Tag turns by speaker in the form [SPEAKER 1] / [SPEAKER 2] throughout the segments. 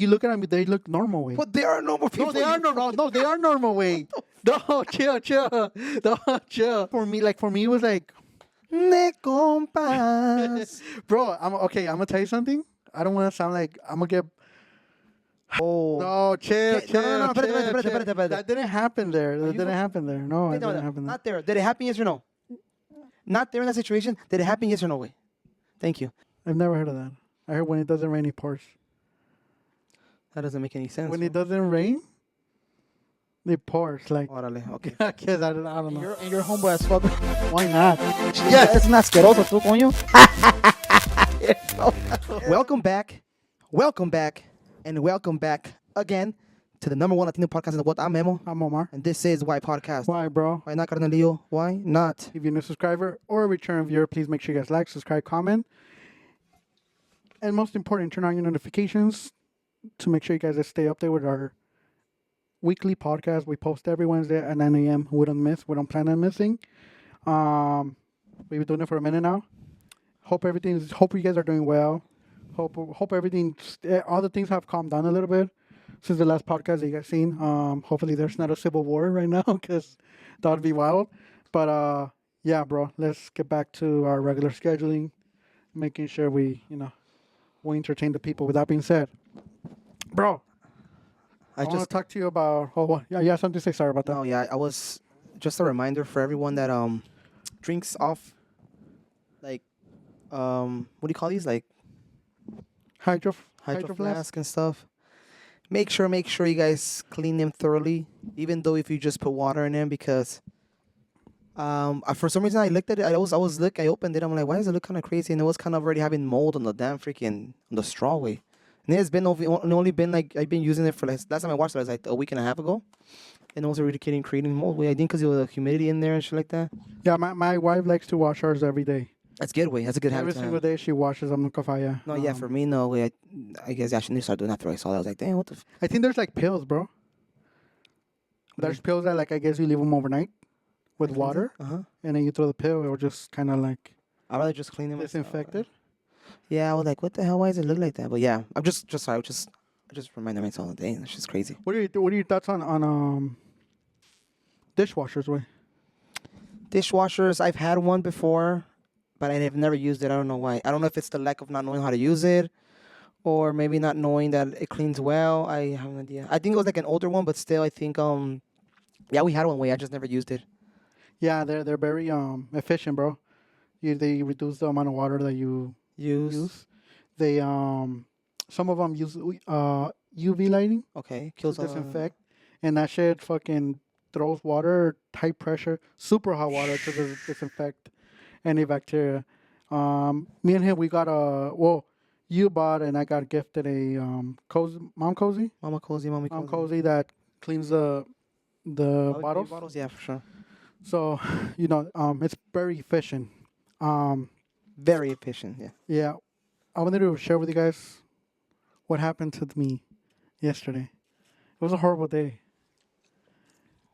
[SPEAKER 1] You look at them, they look normal way.
[SPEAKER 2] But they are normal people.
[SPEAKER 1] No, they are normal. No, they are normal way. No, chill. No, chill. For me, it was like,
[SPEAKER 2] Ne compas.
[SPEAKER 1] bro. I'm okay. I'm gonna tell you something. I don't want to sound like I'm gonna get.
[SPEAKER 2] Oh.
[SPEAKER 1] No, chill.
[SPEAKER 2] No, espérate.
[SPEAKER 1] That didn't happen there. That didn't happen there. No, it didn't happen there.
[SPEAKER 2] Not there. Did it happen? Yes or no? Not there in that situation. Did it happen? Yes or no? Way. Thank you.
[SPEAKER 1] I've never heard of that. I heard when it doesn't rain, it pours.
[SPEAKER 2] That doesn't make any sense.
[SPEAKER 1] When it doesn't rain, it pours. Like,
[SPEAKER 2] Órale, okay.
[SPEAKER 1] I guess I don't know.
[SPEAKER 2] And you're homeboy as fuck.
[SPEAKER 1] Why not?
[SPEAKER 2] Yeah, es un asqueroso tú, coño. Welcome back, and welcome back again to the number one Latino podcast in the world. I'm Memo,
[SPEAKER 1] I'm Omar.
[SPEAKER 2] and this is Why Podcast.
[SPEAKER 1] Why, bro?
[SPEAKER 2] Why not, Carnelio? Why not?
[SPEAKER 1] If you're a new subscriber or a return viewer, please make sure you guys like, subscribe, comment. And most important, turn on your notifications to make sure you guys stay up there with our weekly podcast. We post every Wednesday at 9 a.m. We don't miss. We don't plan on missing. We've been doing it for a minute now. Hope you guys are doing well. Hope everything, all the things have calmed down a little bit since the last podcast that you guys seen. Hopefully there's not a civil war right now because that would be wild. But yeah, bro, let's get back to our regular scheduling, making sure we entertain the people. With that being said, bro, I want to talk to you about. Oh, yeah, something to say. Sorry about that.
[SPEAKER 2] Oh yeah, I was just a reminder for everyone that drinks off like what do you call these, like
[SPEAKER 1] Hydro
[SPEAKER 2] flask and stuff. Make sure you guys clean them thoroughly, even though if you just put water in them, because for some reason I looked at it. I opened it. I'm like, why does it look kind of crazy? And it was kind of already having mold on the damn freaking on the straw way. And it's been only been like I've been using it for like last time I watched it was like a week and a half ago, and it was already creating mold. I think because it was the humidity in there and shit like that.
[SPEAKER 1] Yeah, my wife likes to wash hers every day.
[SPEAKER 2] That's good way. That's a good habit.
[SPEAKER 1] Every single day she washes them.
[SPEAKER 2] No, yeah, for me no way. I guess I should need to start doing that after I saw that. I was like, damn, what the.
[SPEAKER 1] I think there's like pills, bro. There's pills that like I guess you leave them overnight with water, and then you throw the pill. It will just kind of like.
[SPEAKER 2] I'd rather just clean them.
[SPEAKER 1] Disinfected.
[SPEAKER 2] Yeah, I was like, what the hell? Why does it look like that? But yeah, I'm just sorry. I just reminded myself of the day. That's just crazy.
[SPEAKER 1] What are your thoughts on dishwashers? Way.
[SPEAKER 2] Dishwashers. I've had one before, but I have never used it. I don't know why. I don't know if it's the lack of not knowing how to use it, or maybe not knowing that it cleans well. I have no idea. I think it was like an older one, but still, I think yeah, we had one way. I just never used it.
[SPEAKER 1] Yeah, they're very efficient, bro. They reduce the amount of water that you use. They some of them use UV lighting.
[SPEAKER 2] Okay, kills
[SPEAKER 1] to disinfect, and that shit fucking throws water, high pressure, super hot water to disinfect any bacteria. Me and him, we got you bought and I got gifted a Mama Cozy that cleans the bottles.
[SPEAKER 2] Bottles, yeah, for sure.
[SPEAKER 1] So it's very efficient.
[SPEAKER 2] Very efficient, yeah.
[SPEAKER 1] Yeah, I wanted to share with you guys what happened to me yesterday. It was a horrible day.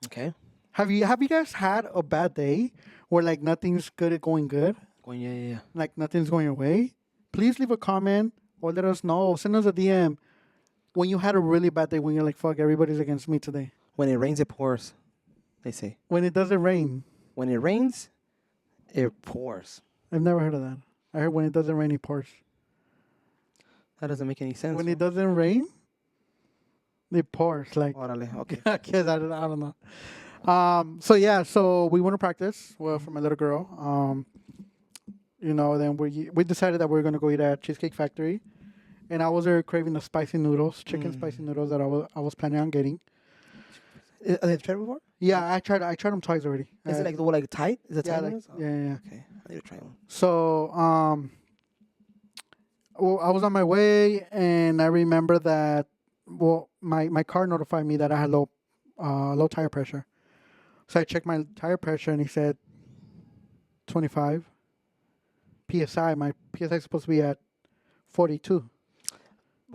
[SPEAKER 2] Okay.
[SPEAKER 1] Have you guys had a bad day where like nothing's going good?
[SPEAKER 2] Yeah.
[SPEAKER 1] Like nothing's going your way? Please leave a comment or let us know. Send us a DM when you had a really bad day when you're like, fuck, everybody's against me today.
[SPEAKER 2] When it rains, it pours, they say.
[SPEAKER 1] When it doesn't rain.
[SPEAKER 2] When it rains, it pours.
[SPEAKER 1] I've never heard of that. I heard when it doesn't rain, it pours.
[SPEAKER 2] That doesn't make any sense.
[SPEAKER 1] When it doesn't rain, it pours. Like,
[SPEAKER 2] Órale, okay.
[SPEAKER 1] I guess I don't know. So we went to practice for my little girl. Then we decided that we were gonna go eat at Cheesecake Factory, and I was craving the spicy noodles, chicken spicy noodles that I was planning on getting.
[SPEAKER 2] Have you tried it before?
[SPEAKER 1] Yeah, I tried them twice already.
[SPEAKER 2] Is it like the one like tight? Is it tight?
[SPEAKER 1] Yeah.
[SPEAKER 2] Okay, I need to try one.
[SPEAKER 1] So I was on my way, and I remember that my car notified me that I had low tire pressure. So I checked my tire pressure, and he said 25 psi. My psi is supposed to be at 42.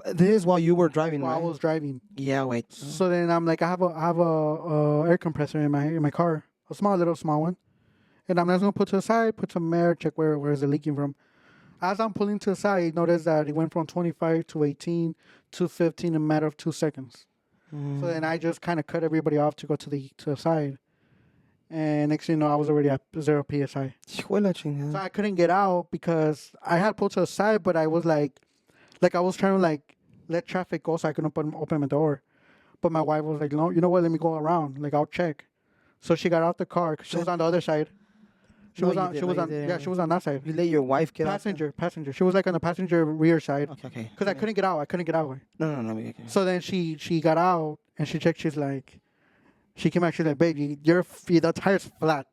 [SPEAKER 2] This is while you were driving,
[SPEAKER 1] while
[SPEAKER 2] right?
[SPEAKER 1] I was driving.
[SPEAKER 2] Yeah, wait.
[SPEAKER 1] So then I'm like, I have a air compressor in my car, a small one, and I'm just gonna put to the side, put some air, check where is it leaking from. as I'm pulling to the side, I noticed that it went from 25 to 18 to 15 in a matter of 2 seconds. So then I just kind of cut everybody off to go to the side. And next thing you know, I was already at 0 PSI.
[SPEAKER 2] Hijo de la
[SPEAKER 1] So
[SPEAKER 2] chingada.
[SPEAKER 1] I couldn't get out because I had pulled to the side, but I was like I was trying to like let traffic go so I couldn't open my door. But my wife was like, no, you know what? Let me go around. Like I'll check. So she got out the car 'cause she was on the other side. She
[SPEAKER 2] No,
[SPEAKER 1] was
[SPEAKER 2] you
[SPEAKER 1] on.
[SPEAKER 2] did-
[SPEAKER 1] She
[SPEAKER 2] no,
[SPEAKER 1] was
[SPEAKER 2] you
[SPEAKER 1] on.
[SPEAKER 2] didn't.
[SPEAKER 1] Yeah, she was on that side.
[SPEAKER 2] You let your wife get out there?
[SPEAKER 1] Passenger. She was like on the passenger rear side
[SPEAKER 2] Okay, okay.
[SPEAKER 1] because I couldn't get out.
[SPEAKER 2] No, okay.
[SPEAKER 1] So then she got out and she checked. She's like, she came out. She's like, baby, the tire's flat.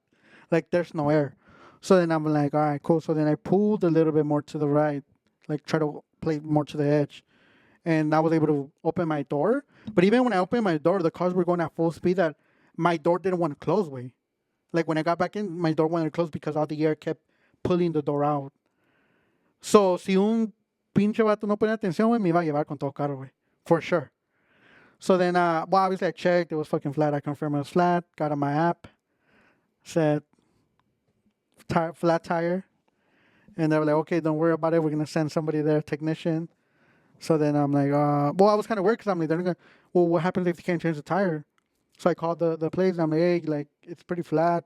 [SPEAKER 1] Like there's no air. So then I'm like, all right, cool. So then I pulled a little bit more to the right, like try to play more to the edge, and I was able to open my door. But even when I opened my door, the cars were going at full speed. That my door didn't want to close. Way, like when I got back in, my door wanted to close because all the air kept pulling the door out. So si un pinche vato no ponía atención, güey, me iba a llevar con todo carro, güey, for sure. So then, well, obviously I checked. It was fucking flat. I confirmed it was flat. Got on my app. Said flat tire. And they were like, okay, don't worry about it. We're going to send somebody there, technician. So then I'm like, well, I was kind of worried because I'm like, they're going to, well, what happens if you can't change the tire? So I called the place and I'm like, hey, like, it's pretty flat.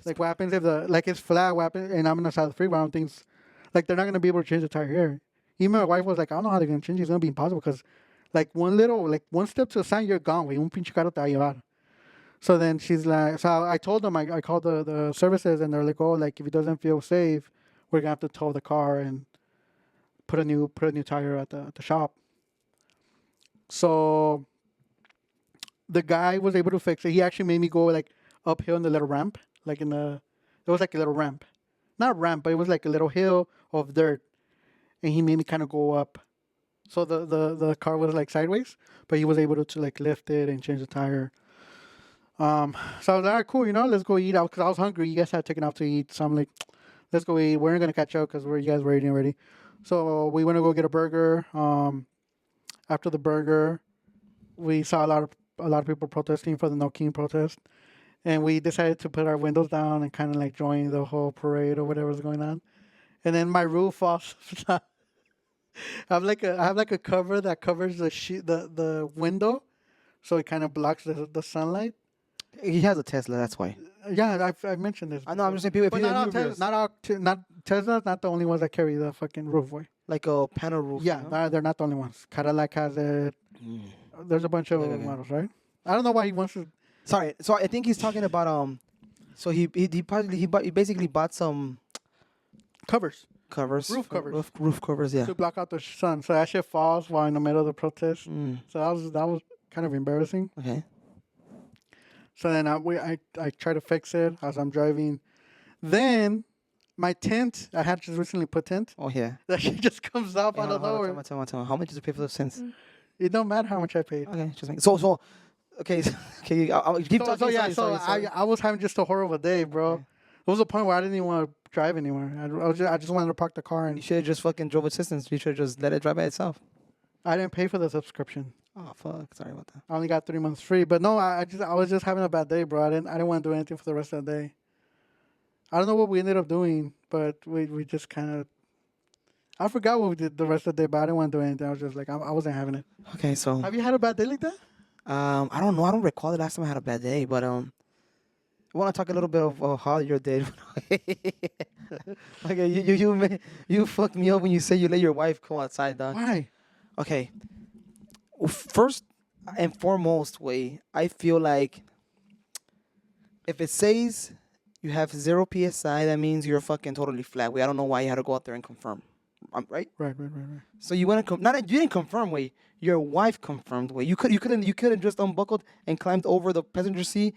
[SPEAKER 1] Like, what happens if it's flat, what happens? And I'm on the side of the freeway. I don't think, like, they're not going to be able to change the tire here. Even my wife was like, I don't know how they're going to change it. It's going to be impossible because, like, one step to the side, you're gone, güey. Un pinche carro te va a llevar. So then she's like, so I told them, I called the services and they're like, oh, like, if it doesn't feel safe, we're going to have to tow the car and put a new tire at the shop. So the guy was able to fix it. He actually made me go like uphill in the little ramp, like there was like a little ramp, not ramp, but it was like a little hill of dirt, and he made me kind of go up. So the car was like sideways, but he was able to like lift it and change the tire. So I was like, all right, cool, let's go eat out because I was hungry. You guys had taken out to eat, so I'm like, let's go eat. We're not gonna catch up because you guys were eating already. So we went to go get a burger. After the burger, we saw a lot of people protesting for the No King protest, and we decided to put our windows down and kind of like join the whole parade or whatever's going on. And then my roof falls. I have like a cover that covers the window, so it kind of blocks the sunlight.
[SPEAKER 2] He has a Tesla, that's why.
[SPEAKER 1] Yeah, I've mentioned this.
[SPEAKER 2] I know. I'm just saying, people.
[SPEAKER 1] But not Tesla's not the only ones that carry the fucking roof, boy.
[SPEAKER 2] Like a panel roof.
[SPEAKER 1] Yeah,
[SPEAKER 2] you know?
[SPEAKER 1] they're not the only ones. Cadillac has it. There's a bunch of models, right? I don't know why he wants to.
[SPEAKER 2] Sorry. So I think he's talking about So he basically bought some
[SPEAKER 1] Covers.
[SPEAKER 2] roof
[SPEAKER 1] covers.
[SPEAKER 2] Roof covers. Yeah.
[SPEAKER 1] To block out the sun. So that shit falls while in the middle of the protest. So that was kind of embarrassing.
[SPEAKER 2] Okay.
[SPEAKER 1] So then I try to fix it as I'm driving. Then my tent, I had just recently put tent.
[SPEAKER 2] Oh yeah.
[SPEAKER 1] That shit just comes up out of nowhere.
[SPEAKER 2] Tell me. How much did you pay for the cents?
[SPEAKER 1] It don't matter how much I paid.
[SPEAKER 2] Okay, just make so. Okay, I'll keep talking.
[SPEAKER 1] Sorry. I was having just a horrible day, bro.
[SPEAKER 2] Okay.
[SPEAKER 1] There was a point where I didn't even want to drive anymore. I just wanted to park the car
[SPEAKER 2] You
[SPEAKER 1] and
[SPEAKER 2] should have just fucking drove assistance. You should have just let it drive by itself.
[SPEAKER 1] I didn't pay for the subscription.
[SPEAKER 2] Oh fuck! Sorry about that.
[SPEAKER 1] I only got 3 months free. But no, I was just having a bad day, bro. I didn't want to do anything for the rest of the day. I don't know what we ended up doing, but we just kind of. I forgot what we did the rest of the day, but I didn't want to do anything. I was just like, I wasn't having it.
[SPEAKER 2] Okay, so
[SPEAKER 1] Have you had a bad day like that?
[SPEAKER 2] I don't know. I don't recall the last time I had a bad day, but I want to talk a little bit of how your day. Okay, you fucked me up when you say you let your wife come outside, dog.
[SPEAKER 1] Why?
[SPEAKER 2] Okay. First and foremost, I feel like if it says you have 0 psi, that means you're fucking totally flat. I don't know why you had to go out there and confirm. Right?
[SPEAKER 1] Right.
[SPEAKER 2] So you went and you didn't confirm, your wife confirmed, You couldn't just unbuckled and climbed over the passenger seat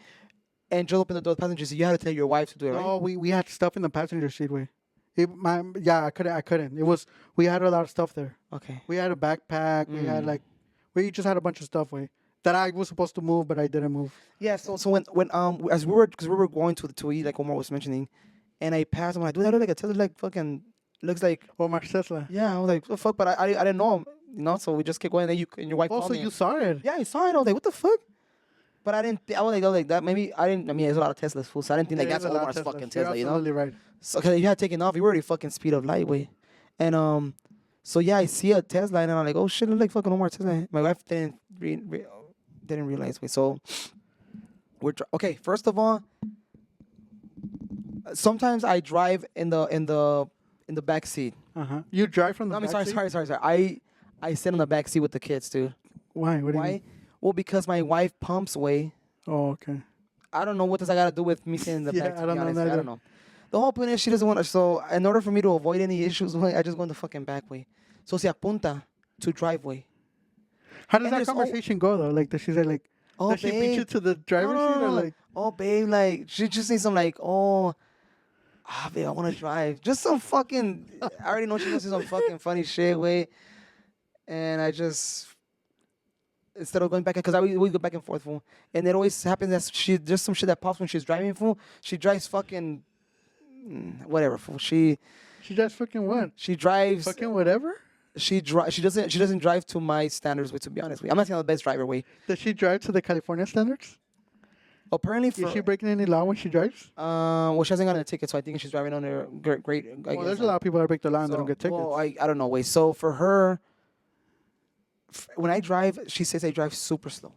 [SPEAKER 2] and drove up in the door of the passenger seat. You had to tell your wife to do it, right?
[SPEAKER 1] No, we had stuff in the passenger seat, way. I couldn't. It was we had a lot of stuff there.
[SPEAKER 2] Okay.
[SPEAKER 1] We had a backpack. We had we just had a bunch of stuff, way, that I was supposed to move, but I didn't move.
[SPEAKER 2] Yeah. So when as we were going to eat, like Omar was mentioning, and I passed, I'm like, dude, that look like a Tesla, like fucking looks like.
[SPEAKER 1] Omar Tesla.
[SPEAKER 2] Yeah, I was like, what the fuck? But I didn't know him, So we just kept going. And then your wife called
[SPEAKER 1] Also,
[SPEAKER 2] me.
[SPEAKER 1] you saw it.
[SPEAKER 2] Yeah, I saw it. I was like, what the fuck? But I didn't. I was like that. Maybe I didn't. I mean, there's a lot of Teslas, fool. So I didn't think like
[SPEAKER 1] There
[SPEAKER 2] that's
[SPEAKER 1] is a lot
[SPEAKER 2] Omar's
[SPEAKER 1] of Teslas.
[SPEAKER 2] fucking
[SPEAKER 1] You're
[SPEAKER 2] Tesla,
[SPEAKER 1] absolutely right.
[SPEAKER 2] So cause you had taken off. You were already fucking speed of light, And so yeah, I see a Tesla and I'm like, oh shit, it look like fucking Omar Tesla. My wife didn't realize me. So okay. First of all, sometimes I drive in the back seat.
[SPEAKER 1] You drive from the
[SPEAKER 2] No, I mean,
[SPEAKER 1] back
[SPEAKER 2] sorry,
[SPEAKER 1] seat?
[SPEAKER 2] sorry, sorry, sorry. I sit in the back seat with the kids, dude.
[SPEAKER 1] Why? What do you
[SPEAKER 2] Why?
[SPEAKER 1] mean?
[SPEAKER 2] Well, because my wife pumps way.
[SPEAKER 1] Oh, okay.
[SPEAKER 2] I don't know what does I got to do with me sitting in the
[SPEAKER 1] Yeah,
[SPEAKER 2] back. To
[SPEAKER 1] I
[SPEAKER 2] be
[SPEAKER 1] don't know
[SPEAKER 2] honest, I
[SPEAKER 1] neither.
[SPEAKER 2] don't know. The whole point is she doesn't want to. So in order for me to avoid any issues, I just go in the fucking back way. So se apunta to driveway.
[SPEAKER 1] How does
[SPEAKER 2] And
[SPEAKER 1] that
[SPEAKER 2] there's
[SPEAKER 1] conversation go though? Like, does she say like,
[SPEAKER 2] oh
[SPEAKER 1] does she beat
[SPEAKER 2] babe,
[SPEAKER 1] you to the
[SPEAKER 2] no,
[SPEAKER 1] driver's
[SPEAKER 2] no,
[SPEAKER 1] seat
[SPEAKER 2] no,
[SPEAKER 1] or
[SPEAKER 2] no,
[SPEAKER 1] like?
[SPEAKER 2] oh babe, like she just needs some like babe, I want to drive. Just some fucking. I already know she's gonna say some fucking funny shit way, and I just instead of going back because we go back and forth, fool. And it always happens that she just some shit that pops when she's driving, fool. She drives fucking whatever, fool.
[SPEAKER 1] She just fucking what?
[SPEAKER 2] She drives.
[SPEAKER 1] Fucking whatever.
[SPEAKER 2] She doesn't drive to my standards way. To be honest with you, I'm not saying I'm the best driver way.
[SPEAKER 1] Does she drive to the California standards?
[SPEAKER 2] Apparently
[SPEAKER 1] Is she
[SPEAKER 2] for
[SPEAKER 1] breaking any law when she drives?
[SPEAKER 2] well she hasn't gotten a ticket, so I think she's driving under great. I
[SPEAKER 1] Well,
[SPEAKER 2] guess,
[SPEAKER 1] there's a lot of people that break the law and they don't get tickets.
[SPEAKER 2] well, I don't know way. So for her, when I drive, she says I drive super slow.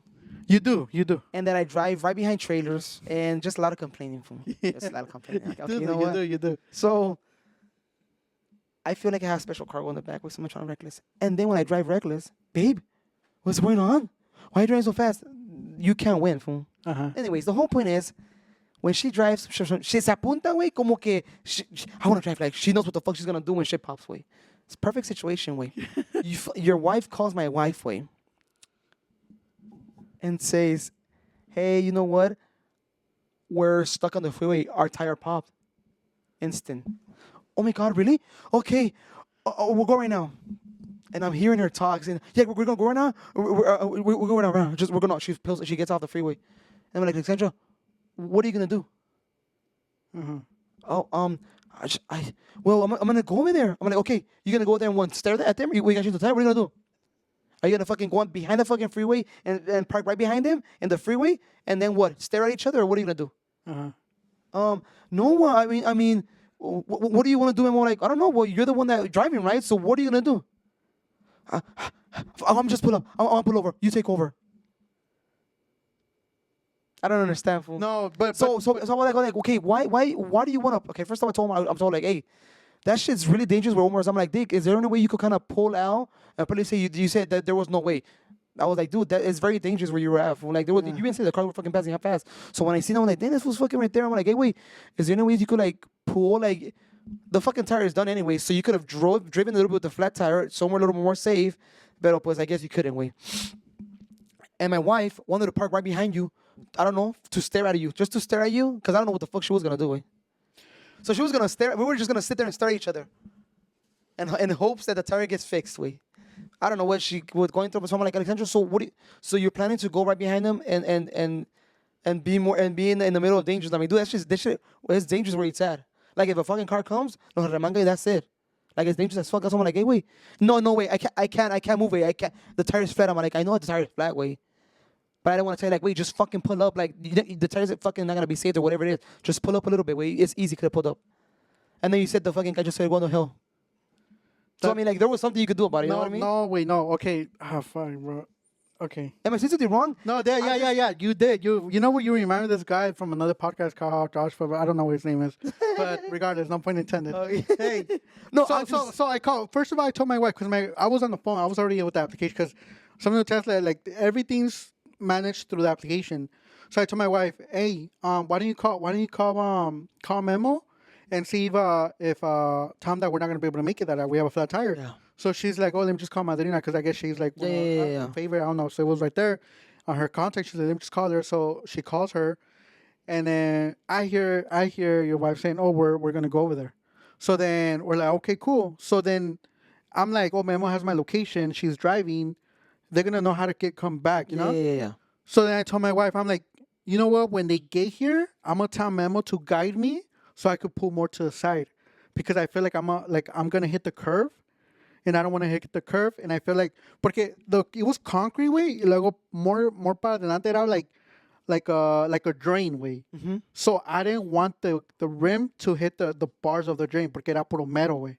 [SPEAKER 1] You do, you do.
[SPEAKER 2] And that I drive right behind trailers and just a lot of complaining from just a lot of complaining. Like, okay, you know what?
[SPEAKER 1] You do.
[SPEAKER 2] So I feel like I have special cargo in the back with so much on reckless. And then when I drive reckless, babe, what's going on? Why are you driving so fast? You can't win, fool. Anyways, the whole point is when she drives, she se apunta, way, como que I want to drive like she knows what the fuck she's gonna do when shit pops, way. It's a perfect situation, way. Your wife calls my wife, way, and says, hey, you know what? We're stuck on the freeway. Our tire popped. Instant. Oh my God, really? Okay. We'll go right now. And I'm hearing her talk saying, yeah, we're going to go right now. We're going right now. We're going to, she gets off the freeway. And I'm like, Alexandra, what are you going to do? Oh, well, I'm going to go over there. I'm like, okay, you're going to go there and one, stare at them? We got you the tire? What are you going to do? Are you going to fucking go on behind the fucking freeway and park right behind them in the freeway? And then what? Stare at each other? Or what are you going to do? No, I mean, what do you want to do? And I'm like, I don't know. Well, you're the one that's driving, right? So what are you going to do? I'm just pull up. I'm pull over. You take over. I don't understand, fool.
[SPEAKER 1] No, but
[SPEAKER 2] So I'm like, okay, why do you want to? Okay, first time I told him, I'm told like, hey, that shit's really dangerous. Where Omar, I'm like, Dick, is there any way you could kind of pull out and probably say you said that there was no way? I was like, dude, that is very dangerous where you were at. Fool. Like, you didn't say the car was fucking passing how fast. So when I seen him, I'm like, damn, this was fucking right there. I'm like, hey, wait, is there any way you could like pull like the fucking tire is done anyway, so you could have driven a little bit with the flat tire, somewhere a little more safe. But pues I guess you couldn't wait. And my wife wanted to park right behind you. I don't know, to stare at you, just to stare at you, because I don't know what the fuck she was gonna do. So she was gonna stare. We were just gonna sit there and stare at each other, and in hopes that the tire gets fixed. I don't know what she was going through, but someone like Alexandra. So you're planning to go right behind them and be in the middle of dangers? I mean, dude, this shit is dangerous where it's at. Like if a fucking car comes, no remanga, that's it. Like it's dangerous as fuck. Someone like, hey, wait, no, wait, I can't move. I can't. The tire's flat. I'm like, I know the tire is flat. But I don't want to tell you, like, wait, just fucking pull up. Like, the tires are fucking not going to be saved or whatever it is. Just pull up a little bit. Wait, it's easy. Could have pulled up. And then you said the fucking guy just said, go to hell. So, I mean, like, there was something you could do about it. You know what I mean?
[SPEAKER 1] No, wait, no. Okay. Fine, bro. Okay.
[SPEAKER 2] Am I saying something wrong?
[SPEAKER 1] No, yeah. You did. You know what? You remember this guy from another podcast called Josh, but I don't know what his name is. But regardless, no point intended. Hey.
[SPEAKER 2] No,
[SPEAKER 1] So I called. First of all, I told my wife, because I was on the phone. I was already with the application, because some of the Tesla, like, everything's managed through the application. So I told my wife, hey, why don't you call Memo and see if tell him that we're not gonna be able to make it, that we have a flat tire.
[SPEAKER 2] Yeah.
[SPEAKER 1] So she's like, oh, let me just call Madrina, because I guess she's like favorite. I don't know. So it was right there on her contact. She said, let me just call her. So she calls her, and then I hear your wife saying, oh, we're gonna go over there. So then we're like, okay, cool. So then I'm like, oh, Memo has my location. She's driving. They're gonna know how to come back, you know?
[SPEAKER 2] Yeah.
[SPEAKER 1] So then I told my wife, I'm like, you know what? When they get here, I'm gonna tell Memo to guide me so I could pull more to the side, because I feel like I'm gonna hit the curve, and I don't want to hit the curve, and I feel like porque it was concrete way, y luego more para adelante era like a drain way.
[SPEAKER 2] Mm-hmm.
[SPEAKER 1] So I didn't want the rim to hit the bars of the drain porque era puro metal way.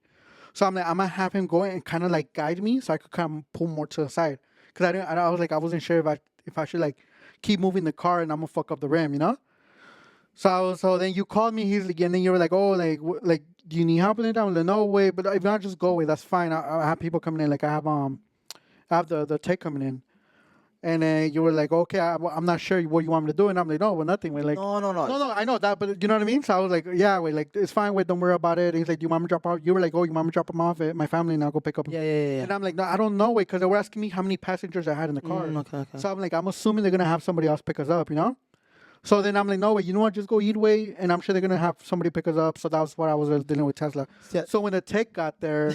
[SPEAKER 1] So I'm like, I'm gonna have him go and kind of like guide me so I could kind of pull more to the side. Cause I was like, I wasn't sure if I should like keep moving the car and I'm gonna fuck up the rim, you know? So then you called me, he's like, and then you were like, oh, like, do you need help in it? I'm like, no way, but if not, just go away, that's fine. I have people coming in, like I have the tech coming in. And then you were like, okay, I'm not sure what you want me to do. And I'm like, no, well, nothing. We're like, no, I know that, but you know what I mean? So I was like, yeah, wait, like, it's fine, wait, don't worry about it. And he's like, do you want me to drop off? You were like, oh, you want me to drop him off at my family and I'll go pick up him.
[SPEAKER 2] Yeah.
[SPEAKER 1] And I'm like, no, I don't know, wait, because they were asking me how many passengers I had in the car.
[SPEAKER 2] Okay.
[SPEAKER 1] So I'm like, I'm assuming they're going to have somebody else pick us up, you know? So then I'm like, no, wait, you know what? Just go eat way, and I'm sure they're going to have somebody pick us up. So that was what I was dealing with Tesla.
[SPEAKER 2] Yeah.
[SPEAKER 1] So when the tech got there,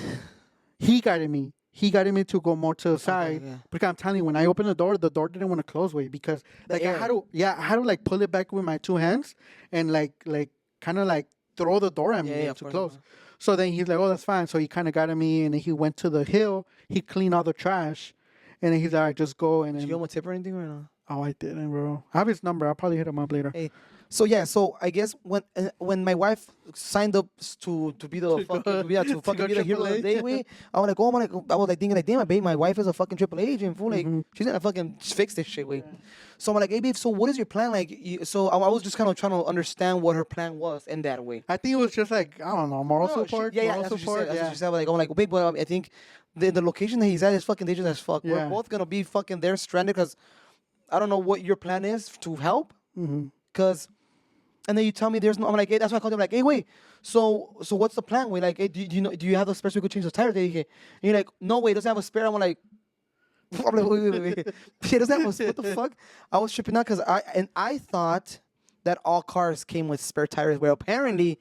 [SPEAKER 1] he guided me. He guided me to go more to the side.
[SPEAKER 2] yeah.
[SPEAKER 1] Because I'm telling you, when I opened the door didn't want to close way because like I had to like pull it back with my two hands and like kind of like throw the door at me to close. So then he's like, oh, that's fine. So he kind of guided me, and then he went to the hill. He cleaned all the trash, and then he's like, all right, just go. And
[SPEAKER 2] Did
[SPEAKER 1] then,
[SPEAKER 2] you give him a tip or anything or no?
[SPEAKER 1] oh, I didn't, bro. I have his number. I'll probably hit him up later.
[SPEAKER 2] Hey, so I guess when my wife signed up to be the fucking be the hero of the day, I was like, oh my, I was like thinking like, damn, babe, my wife is a fucking triple agent, fool, like she's gonna fucking fix this shit, wait. So I'm like, hey, babe, so what is your plan? Like, so I was just kind of trying to understand what her plan was in that way.
[SPEAKER 1] I think it was just like, I don't know, moral support.
[SPEAKER 2] That's what she said. Like, I'm like, babe, but I think the location that he's at is fucking dangerous as fuck.
[SPEAKER 1] Yeah.
[SPEAKER 2] We're both gonna be fucking there stranded because I don't know what your plan is to help. Because, and then you tell me there's no. I'm like, hey, that's why I called him. Like, hey, wait. So what's the plan? Wait, like, hey, do you know? Do you have the spare so we could change the tire? And you're like, no, wait, doesn't have a spare. I'm like, wait. He doesn't have a, what the fuck? I was tripping out because I thought that all cars came with spare tires. Where apparently,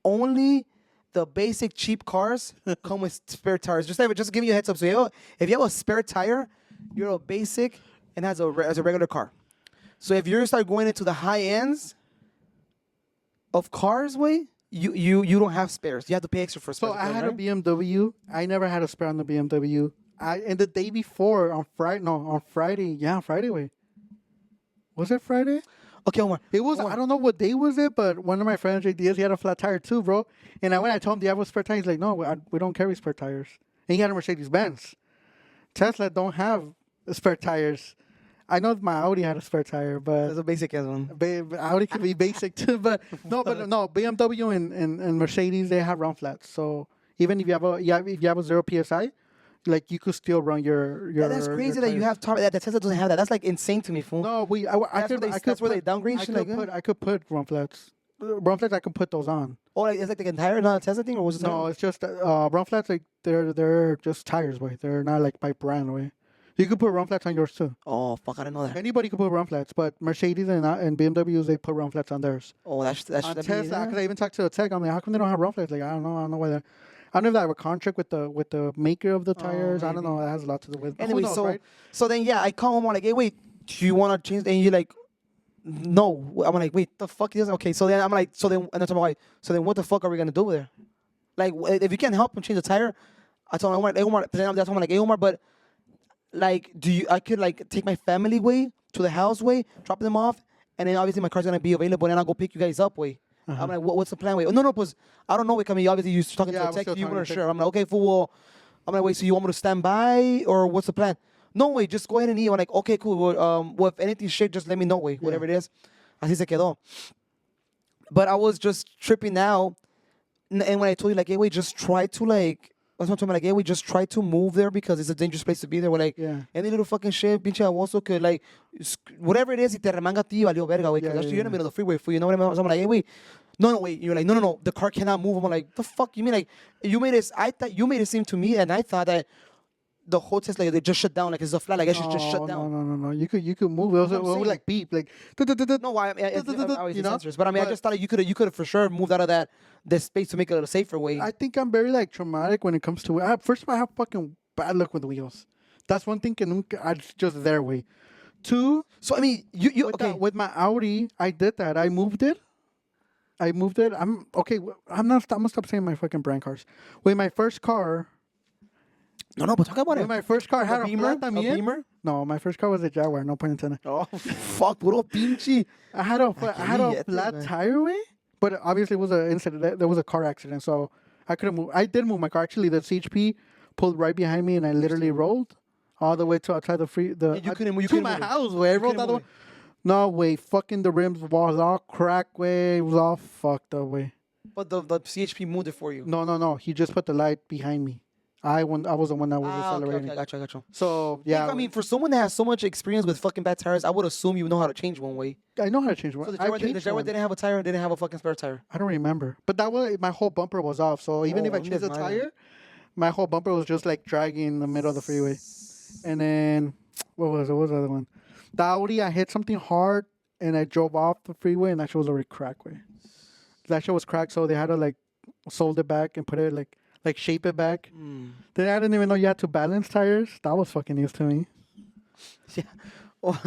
[SPEAKER 2] only the basic cheap cars come with spare tires. Just to give you a heads up. So if you have a spare tire, you're a basic and as a regular car. So if you start going into the high ends of cars, you don't have spares. You have to pay extra for spares.
[SPEAKER 1] So I had a BMW. I never had a spare on the BMW. And the day before on Friday, way. Was it Friday?
[SPEAKER 2] Okay, Omar.
[SPEAKER 1] It was.
[SPEAKER 2] Omar.
[SPEAKER 1] I don't know what day was it, but one of my friends, JDS, he had a flat tire too, bro. And when I told him, do you have a spare tire? He's like, no, we don't carry spare tires. And he had a Mercedes Benz. Tesla don't have spare tires. I know my Audi had a spare tire, but
[SPEAKER 2] That's a basic as one.
[SPEAKER 1] Audi can be basic too. But no, BMW and Mercedes, they have round flats. So even if you have a 0 psi, like you could still run your.
[SPEAKER 2] That's crazy that you have that Tesla doesn't have that. That's like insane to me, fool.
[SPEAKER 1] No,
[SPEAKER 2] That's where they downgrade shit.
[SPEAKER 1] I could put round flats. Round flats, I can put those on.
[SPEAKER 2] Oh, like it's like the entire not a Tesla thing, or was it?
[SPEAKER 1] No, it's just round flats. Like they're just tires, way. They're not like by brand, way. You could put round flats on yours too.
[SPEAKER 2] Oh fuck, I didn't know that.
[SPEAKER 1] Anybody could put round flats, but Mercedes and BMWs, they put round flats on theirs.
[SPEAKER 2] Oh, that's
[SPEAKER 1] On Tesla, because I even talked to the tech. I'm like, how come they don't have round flats? Like, I don't know why they're. I don't know if they have a contract with the maker of the tires. I don't know. That has a lot to do with.
[SPEAKER 2] Anyway,
[SPEAKER 1] Who knows, right?
[SPEAKER 2] so then yeah, I call him. I'm like, hey, wait, do you want to change? And you're like, no. I'm like, wait, the fuck he doesn't. Okay, so then I'm like, and then I'm like, so then what the fuck are we gonna do there? Like, if you can't help him change the tire, I told him, Omar, hey, Omar. Then that's when I'm like, hey, Omar, but like, I could like take my family way to the house way, drop them off, and then obviously my car's gonna be available, and I'll go pick you guys up way. I'm like, what's the plan? Wait, no, because I don't know. Wait, I mean, obviously you're talking to the tech, you weren't sure. I'm like, okay, fool. Well, I'm like, wait, so you want me to stand by, or what's the plan? No, wait, just go ahead and eat. I'm like, okay, cool. Well, if anything shit, just let me know, wait, whatever it is. Así se quedó. But I was just tripping out, and when I told you, like, hey, wait, just try to like. I was talking like, hey, we just try to move there because it's a dangerous place to be there. We're like, any little fucking shit, pinche abuso could like, whatever it is, y te remanga a ti, valió verga, güey. Because you're in the middle of the freeway, fool. You know what I mean? So I'm like, hey, wait. No, wait. You're like, no. The car cannot move. I'm like, the fuck? You mean like, you made it, I thought you made it seem to me, and I thought that the whole Tesla, like, they just shut down. Like, it's a flat. Like, it should just shut down.
[SPEAKER 1] No. You could move. It was like beep. Like,
[SPEAKER 2] no, why? You know? But I mean, I just thought you could have for sure moved out of that space to make it a safer way.
[SPEAKER 1] I think I'm very like traumatic when it comes to it. First of all, I have fucking bad luck with wheels. That's one thing. I'm just their way. Two.
[SPEAKER 2] So I mean, you okay?
[SPEAKER 1] With my Audi, I did that. I moved it. I'm okay. I'm gonna stop saying my fucking brand cars. With my first car.
[SPEAKER 2] No, but talk about it.
[SPEAKER 1] My first car had a
[SPEAKER 2] Beamer.
[SPEAKER 1] flat también.
[SPEAKER 2] Beamer?
[SPEAKER 1] No, my first car was a Jaguar. No pun intended.
[SPEAKER 2] Oh, fuck, puro pinche.
[SPEAKER 1] I had a flat tire way, but obviously it was an incident. There was a car accident, so I couldn't move. I did move my car. Actually, the CHP pulled right behind me, and I literally rolled all the way to outside the free the
[SPEAKER 2] And you couldn't move. You
[SPEAKER 1] to
[SPEAKER 2] couldn't
[SPEAKER 1] my
[SPEAKER 2] move it.
[SPEAKER 1] house. Way I
[SPEAKER 2] You
[SPEAKER 1] rolled
[SPEAKER 2] couldn't
[SPEAKER 1] all the way.
[SPEAKER 2] move
[SPEAKER 1] No way, fucking the rims was all cracked. Way it was all fucked up. Way.
[SPEAKER 2] But the CHP moved it for you.
[SPEAKER 1] No. He just put the light behind me. I was the one that was
[SPEAKER 2] Okay,
[SPEAKER 1] accelerating.
[SPEAKER 2] I got you.
[SPEAKER 1] So
[SPEAKER 2] Yeah,
[SPEAKER 1] yeah,
[SPEAKER 2] I mean, for someone that has so much experience with fucking bad tires, I would assume you know how to change one way.
[SPEAKER 1] I know how to change one.
[SPEAKER 2] So the
[SPEAKER 1] I
[SPEAKER 2] Jaguar,
[SPEAKER 1] changed one.
[SPEAKER 2] didn't have a tire and didn't have a fucking spare tire.
[SPEAKER 1] I don't remember, but that was my whole bumper was off. So even if I
[SPEAKER 2] Oh,
[SPEAKER 1] changed the
[SPEAKER 2] that's my
[SPEAKER 1] tire, my whole bumper was just like dragging in the middle of the freeway. And then what was it? What was the other one? The Audi, I hit something hard and I drove off the freeway, and that shit was already cracked. Way that shit was cracked, so they had to like sold it back and put it like shape it back. Then I didn't even know you had to balance tires. That was fucking news to me.
[SPEAKER 2] Yeah. Oh,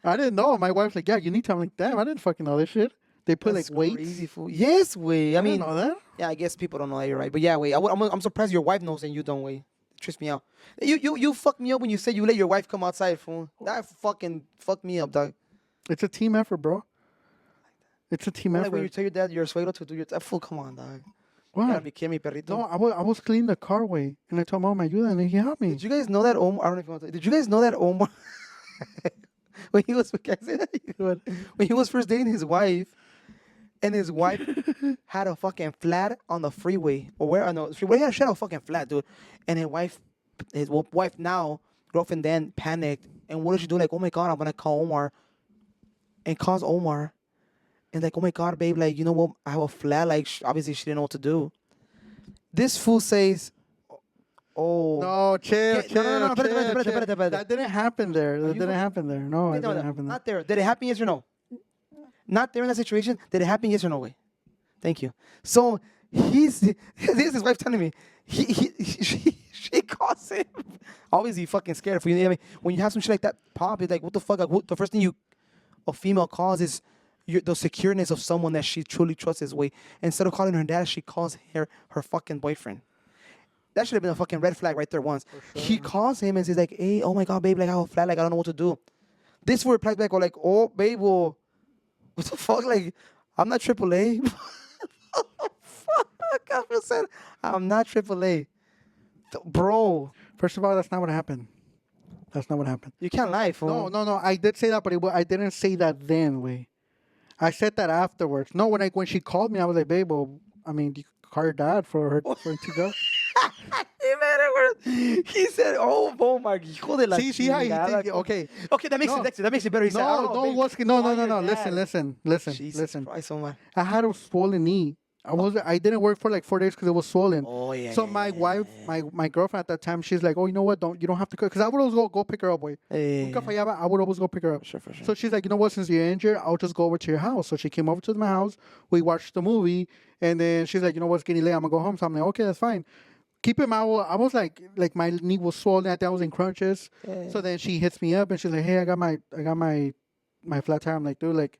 [SPEAKER 1] I didn't know. My wife's like, yeah, you need to. I'm like, damn, I didn't fucking know this shit. They put
[SPEAKER 2] that's
[SPEAKER 1] like weights.
[SPEAKER 2] crazy, fool. Yes, way. I
[SPEAKER 1] I
[SPEAKER 2] mean,
[SPEAKER 1] didn't know that.
[SPEAKER 2] yeah, I guess people don't know that. You're right, but yeah, wait. I'm surprised your wife knows and you don't. Wait, it trips me out. You fucked me up when you said you let your wife come outside, fool. That fucking fucked me up, dog.
[SPEAKER 1] It's a team effort, bro. It's a team
[SPEAKER 2] Like
[SPEAKER 1] effort.
[SPEAKER 2] when you tell your dad your suegro to do your fool, come on, dog. You
[SPEAKER 1] What?
[SPEAKER 2] gotta be kidding me, perrito.
[SPEAKER 1] No, I was cleaning the car way, and I told Mom, ayuda, and he helped me.
[SPEAKER 2] Did you guys know that Omar? I don't know if you want to. Did you guys know that Omar, when he was, can I say that?
[SPEAKER 1] What?
[SPEAKER 2] When he was first dating his wife, and his wife had a fucking flat on the freeway, or where? No, the freeway. She had a fucking flat, dude. And his wife now, girlfriend then panicked, and what did she do? Like, oh my god, I'm gonna call Omar, and calls Omar, and like, oh my god, babe, like, you know what? I have a flat. Like, obviously she didn't know what to do. This fool says, oh.
[SPEAKER 1] No, chill,
[SPEAKER 2] Okay, no, espérate,
[SPEAKER 1] chill.
[SPEAKER 2] espérate.
[SPEAKER 1] That didn't happen there. That didn't happen there. No, it didn't happen there.
[SPEAKER 2] Not there. Did it happen? Yes or no? Not there in that situation. Did it happen? Yes or no? Way. Thank you. So this is his wife telling me. She calls him. Always he fucking scared for you. Know what I mean, when you have some shit like that pop, it's like, what the fuck? Like, the first thing a female calls is the secureness of someone that she truly trusts. His way. Instead of calling her dad, she calls her fucking boyfriend. That should have been a fucking red flag right there once.
[SPEAKER 1] Sure.
[SPEAKER 2] He calls him and says like, hey, oh my god, babe, like I have a flat, like I don't know what to do. This fool replies back, or like, oh babe, well, what the fuck? Like, I'm not AAA. Fuck, I feel sad. I'm not AAA. Bro,
[SPEAKER 1] First of all, that's not what happened. That's not what happened.
[SPEAKER 2] you can't lie, fool.
[SPEAKER 1] No. I did say that, but I didn't say that then. Way, I said that afterwards. No, when she called me, I was like, babe, well, I mean, you call your dad for him to go.
[SPEAKER 2] He made it worse. He said, oh my, hijo de la
[SPEAKER 1] See how you
[SPEAKER 2] chingada.
[SPEAKER 1] think? Okay.
[SPEAKER 2] Okay, that makes
[SPEAKER 1] No.
[SPEAKER 2] it better. He said, I don't know, babe.
[SPEAKER 1] No.
[SPEAKER 2] Call your dad.
[SPEAKER 1] Listen.
[SPEAKER 2] Jesus Christ, Omar.
[SPEAKER 1] I had a swollen knee. I didn't work for like 4 days because it was swollen.
[SPEAKER 2] Oh yeah.
[SPEAKER 1] So my wife, my girlfriend at that time, she's like, oh, you know what? You don't have to cook, because I would always go pick her up. Boy. Nunca fallaba, I would always go pick her up.
[SPEAKER 2] Sure, for sure.
[SPEAKER 1] So she's like, you know what? Since you're injured, I'll just go over to your house. So she came over to my house. We watched the movie, and then she's like, you know what? It's getting late. I'm gonna go home. So I'm like, okay, that's fine. Keep in mind, I was like my knee was swollen. I think I was in crunches.
[SPEAKER 2] Yeah.
[SPEAKER 1] So then she hits me up and she's like, hey, I got my flat tire. I'm like, dude, like,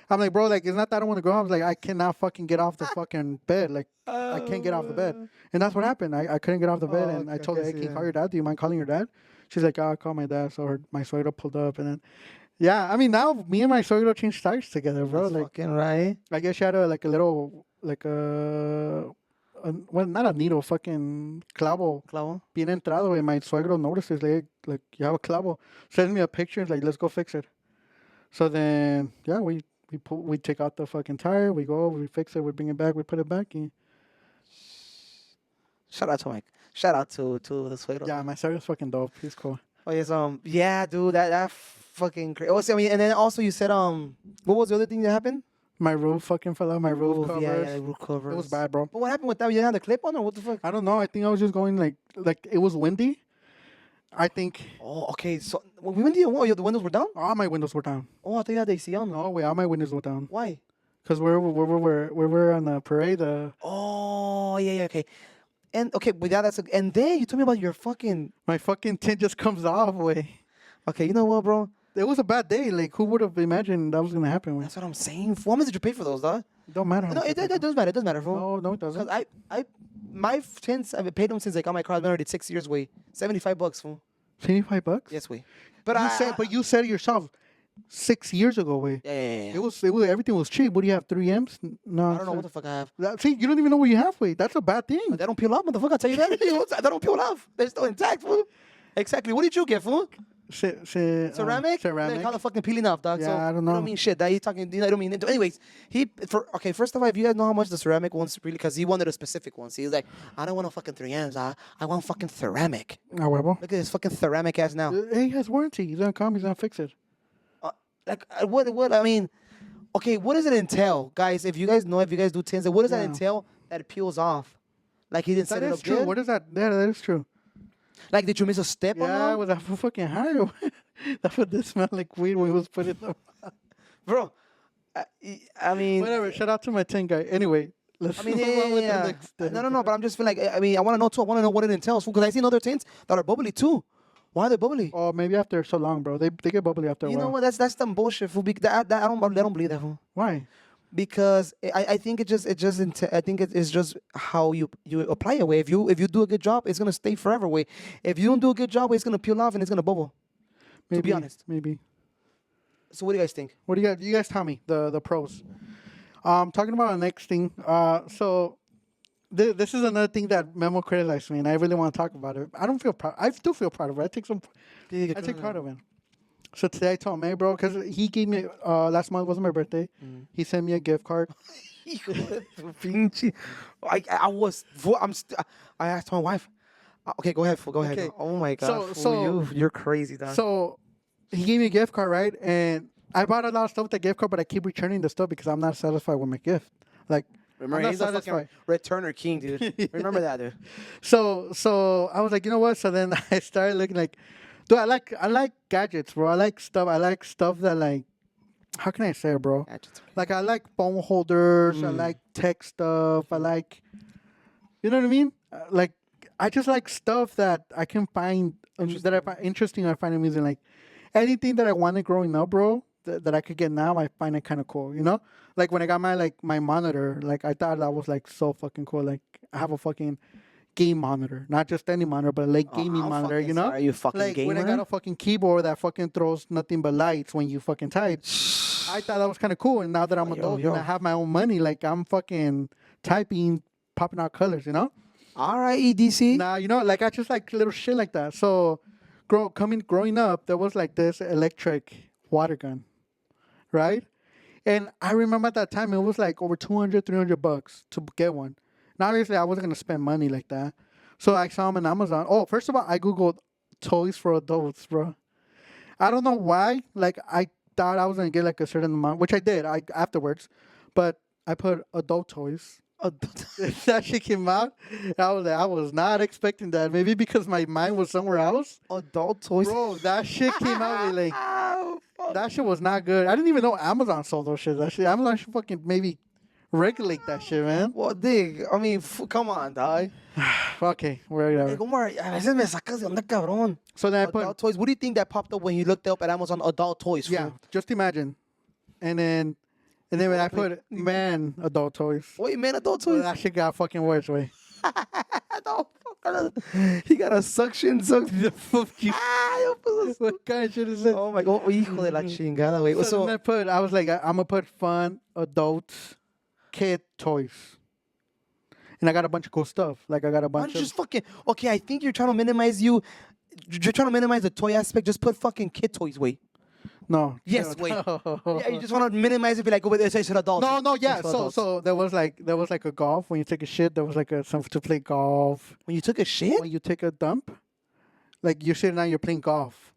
[SPEAKER 1] I'm like, bro, like, it's not that I don't want to go home. I was like, I cannot fucking get off the fucking bed. Like, I can't get off the bed. And that's what happened. I couldn't get off the bed. And I told her, hey, can you call your dad? Do you mind calling your dad? She's like, oh, I'll call my dad. So my suegro pulled up. And then, yeah, I mean, now me and my suegro changed tires together, bro.
[SPEAKER 2] That's
[SPEAKER 1] like,
[SPEAKER 2] fucking right.
[SPEAKER 1] I guess she had a little, well, not a needle, fucking clavo.
[SPEAKER 2] Clavo.
[SPEAKER 1] Bien entrado. And my suegro notices, like, you have a clavo. Sends me a picture. Like, let's go fix it. So then, yeah, we take out the fucking tire, we go, we fix it, we bring it back, we put it back. And
[SPEAKER 2] Shout out to Mike. Shout out to the suegro.
[SPEAKER 1] yeah, my suegro's fucking dope. He's cool.
[SPEAKER 2] Oh yes, yeah, dude, that fucking crazy. Also, I mean, and then also you said what was the other thing that happened?
[SPEAKER 1] My roof fucking fell out. My roof covers.
[SPEAKER 2] Yeah, roof covers.
[SPEAKER 1] It was bad, bro.
[SPEAKER 2] But what happened with that? You didn't have the clip on, or what the fuck?
[SPEAKER 1] I don't know. I think I was just going like it was windy. I think
[SPEAKER 2] Oh, okay. So when we went to the windows were down.
[SPEAKER 1] all my windows were down.
[SPEAKER 2] Oh, I thought you had the AC on.
[SPEAKER 1] No way, all my windows were down.
[SPEAKER 2] Why?
[SPEAKER 1] Because we were on the parade.
[SPEAKER 2] Oh, yeah, okay. And okay, but yeah, and then you told me about your fucking.
[SPEAKER 1] My fucking tint just comes off. Way.
[SPEAKER 2] Okay, you know what, bro?
[SPEAKER 1] It was a bad day. Like, who would have imagined that was gonna happen? Way?
[SPEAKER 2] That's what I'm saying. How much did you pay for those, dog?
[SPEAKER 1] It don't matter. how
[SPEAKER 2] No,
[SPEAKER 1] much
[SPEAKER 2] it
[SPEAKER 1] I paid.
[SPEAKER 2] doesn't matter. It doesn't matter, bro.
[SPEAKER 1] No, it doesn't.
[SPEAKER 2] Because my since I've paid them since I got my car. I've been already 6 years. Way $75, fool.
[SPEAKER 1] $75.
[SPEAKER 2] Yes, way.
[SPEAKER 1] But you said it yourself. 6 years ago, way.
[SPEAKER 2] Yeah.
[SPEAKER 1] It was everything was cheap. What do you have? 3Ms? No,
[SPEAKER 2] I don't know what the fuck I have.
[SPEAKER 1] See, you don't even know what you have, way. That's a bad thing.
[SPEAKER 2] They don't peel off, motherfucker. I'll tell you that. They don't peel off. They're still intact, fool. Exactly. What did you get, fool? Ceramic?
[SPEAKER 1] Ceramic.
[SPEAKER 2] Like, how the fucking peeling off, dog.
[SPEAKER 1] Yeah,
[SPEAKER 2] So,
[SPEAKER 1] I don't
[SPEAKER 2] You
[SPEAKER 1] know.
[SPEAKER 2] don't mean shit. That you talking. You know, I don't mean. Anyways, first of all, if you guys know how much the ceramic ones really, because he wanted a specific one. So he's like, I don't want a fucking 3Ms. I want fucking ceramic.
[SPEAKER 1] Ah, huevo.
[SPEAKER 2] Look at this fucking ceramic ass now.
[SPEAKER 1] He has warranty. He's gonna come. He's gonna fix it.
[SPEAKER 2] What? I mean, okay, what does it entail, guys? If you guys know, if you guys do tins, what does that
[SPEAKER 1] Yeah.
[SPEAKER 2] entail that it peels off? Like he didn't set
[SPEAKER 1] That
[SPEAKER 2] it
[SPEAKER 1] is
[SPEAKER 2] up
[SPEAKER 1] true.
[SPEAKER 2] good?
[SPEAKER 1] What is that? Yeah, that is true.
[SPEAKER 2] Like, did you miss a step on
[SPEAKER 1] Yeah,
[SPEAKER 2] that?
[SPEAKER 1] was that fucking high? That's what this smelled like weed when he was putting them.
[SPEAKER 2] Bro, I mean,
[SPEAKER 1] Whatever. Shout out to my tin guy. Anyway, let's
[SPEAKER 2] I mean,
[SPEAKER 1] move on with the
[SPEAKER 2] yeah.
[SPEAKER 1] next.
[SPEAKER 2] No, but I'm just feeling like, I mean, I want to know too. I want to know what it entails, because I seen other tints that are bubbly too. Why are they bubbly?
[SPEAKER 1] Oh, maybe after so long, bro. They get bubbly after a
[SPEAKER 2] You
[SPEAKER 1] while.
[SPEAKER 2] know what? That's some bullshit. Fool. I don't believe that. Fool.
[SPEAKER 1] Why?
[SPEAKER 2] Because I think I think it's just how you apply it. Way if you do a good job, it's gonna stay forever. Way if you don't do a good job, it's gonna peel off and it's gonna bubble.
[SPEAKER 1] Maybe,
[SPEAKER 2] To be honest.
[SPEAKER 1] maybe.
[SPEAKER 2] So what do you guys think?
[SPEAKER 1] What do you guys? You guys tell me the pros. Talking about the next thing. So this is another thing that Memo criticized me, and I really want to talk about it. I don't feel proud. I still feel proud of it. I take pride of it. So today I told him, hey, bro, because he gave me last month wasn't my birthday. He sent me a gift card.
[SPEAKER 2] I asked my wife. Okay, go ahead. Go ahead.
[SPEAKER 1] Okay.
[SPEAKER 2] Oh my god.
[SPEAKER 1] So-
[SPEAKER 2] fool, you're crazy, dog.
[SPEAKER 1] So he gave me a gift card, right? And I bought a lot of stuff with the gift card, but I keep returning the stuff because I'm not satisfied with my gift. Like,
[SPEAKER 2] Remember,
[SPEAKER 1] I'm not
[SPEAKER 2] he's a fucking
[SPEAKER 1] satisfied.
[SPEAKER 2] returner king, dude. Remember that, dude.
[SPEAKER 1] So I was like, you know what? So then I started looking like, dude, I like gadgets, bro. I like stuff that like, how can I say it, bro? Like I like phone holders. I like tech stuff. I like, you know what I mean? Like I just like stuff that I can find that I find interesting. I find amusing. Like anything that I wanted growing up, bro, that I could get now, I find it kind of cool. You know, like when I got my monitor, like I thought that was like so fucking cool. Like I have a fucking game monitor, not just any monitor, but like gaming monitor. You know,
[SPEAKER 2] Are you fucking
[SPEAKER 1] like
[SPEAKER 2] gamer?
[SPEAKER 1] when I got a fucking keyboard that fucking throws nothing but lights when you fucking type. I thought that was kind of cool. And now that I'm adult and I have my own money, like I'm fucking typing, popping out colors, you know?
[SPEAKER 2] All right, EDC.
[SPEAKER 1] Now, you know, like I just like little shit like that. So growing up, there was like this electric water gun, right? And I remember at that time, it was like over $200-$300 to get one. Now, obviously, I wasn't going to spend money like that. So I saw them on Amazon. Oh, first of all, I Googled toys for adults, bro. I don't know why. Like, I thought I was going to get like a certain amount, which I did afterwards. But I put adult toys. That shit came out. I was not expecting that. Maybe because my mind was somewhere else.
[SPEAKER 2] Adult toys.
[SPEAKER 1] Bro, that shit came out with like, that shit was not good. I didn't even know Amazon sold those shit. That shit, Amazon should fucking maybe regulate that shit, man.
[SPEAKER 2] Well, dig. I mean, come on, dog.
[SPEAKER 1] Okay, whatever.
[SPEAKER 2] Hey, Omar, a veces me sacas de onda, cabrón.
[SPEAKER 1] So then I put,
[SPEAKER 2] Adult toys. What do you think that popped up when you looked up at Amazon adult toys?
[SPEAKER 1] yeah,
[SPEAKER 2] fool?
[SPEAKER 1] just imagine. And then when I put man adult toys,
[SPEAKER 2] Wait, man, adult
[SPEAKER 1] well,
[SPEAKER 2] toys.
[SPEAKER 1] that shit got fucking worse, way.
[SPEAKER 2] He got a suction.
[SPEAKER 1] What kind of shit is that?
[SPEAKER 2] Oh my god, hijo de la chingada, wait.
[SPEAKER 1] So then I was like, I'm gonna put fun adult kid toys. And I got a bunch of cool stuff. Like I got a
[SPEAKER 2] why
[SPEAKER 1] bunch
[SPEAKER 2] don't you
[SPEAKER 1] of
[SPEAKER 2] just fucking okay? I think you're trying to minimize You're trying to minimize the toy aspect. Just put fucking kid toys, wait.
[SPEAKER 1] no.
[SPEAKER 2] Yes,
[SPEAKER 1] no,
[SPEAKER 2] wait.
[SPEAKER 1] no.
[SPEAKER 2] Yeah, you just want to minimize it. Be like, oh, wait, it's adults.
[SPEAKER 1] No, yeah.
[SPEAKER 2] It's for
[SPEAKER 1] So
[SPEAKER 2] adults.
[SPEAKER 1] there was like a golf when you take a shit. There was like something to play golf.
[SPEAKER 2] When you took a shit.
[SPEAKER 1] When you take a dump, like you're sitting down, you're playing golf,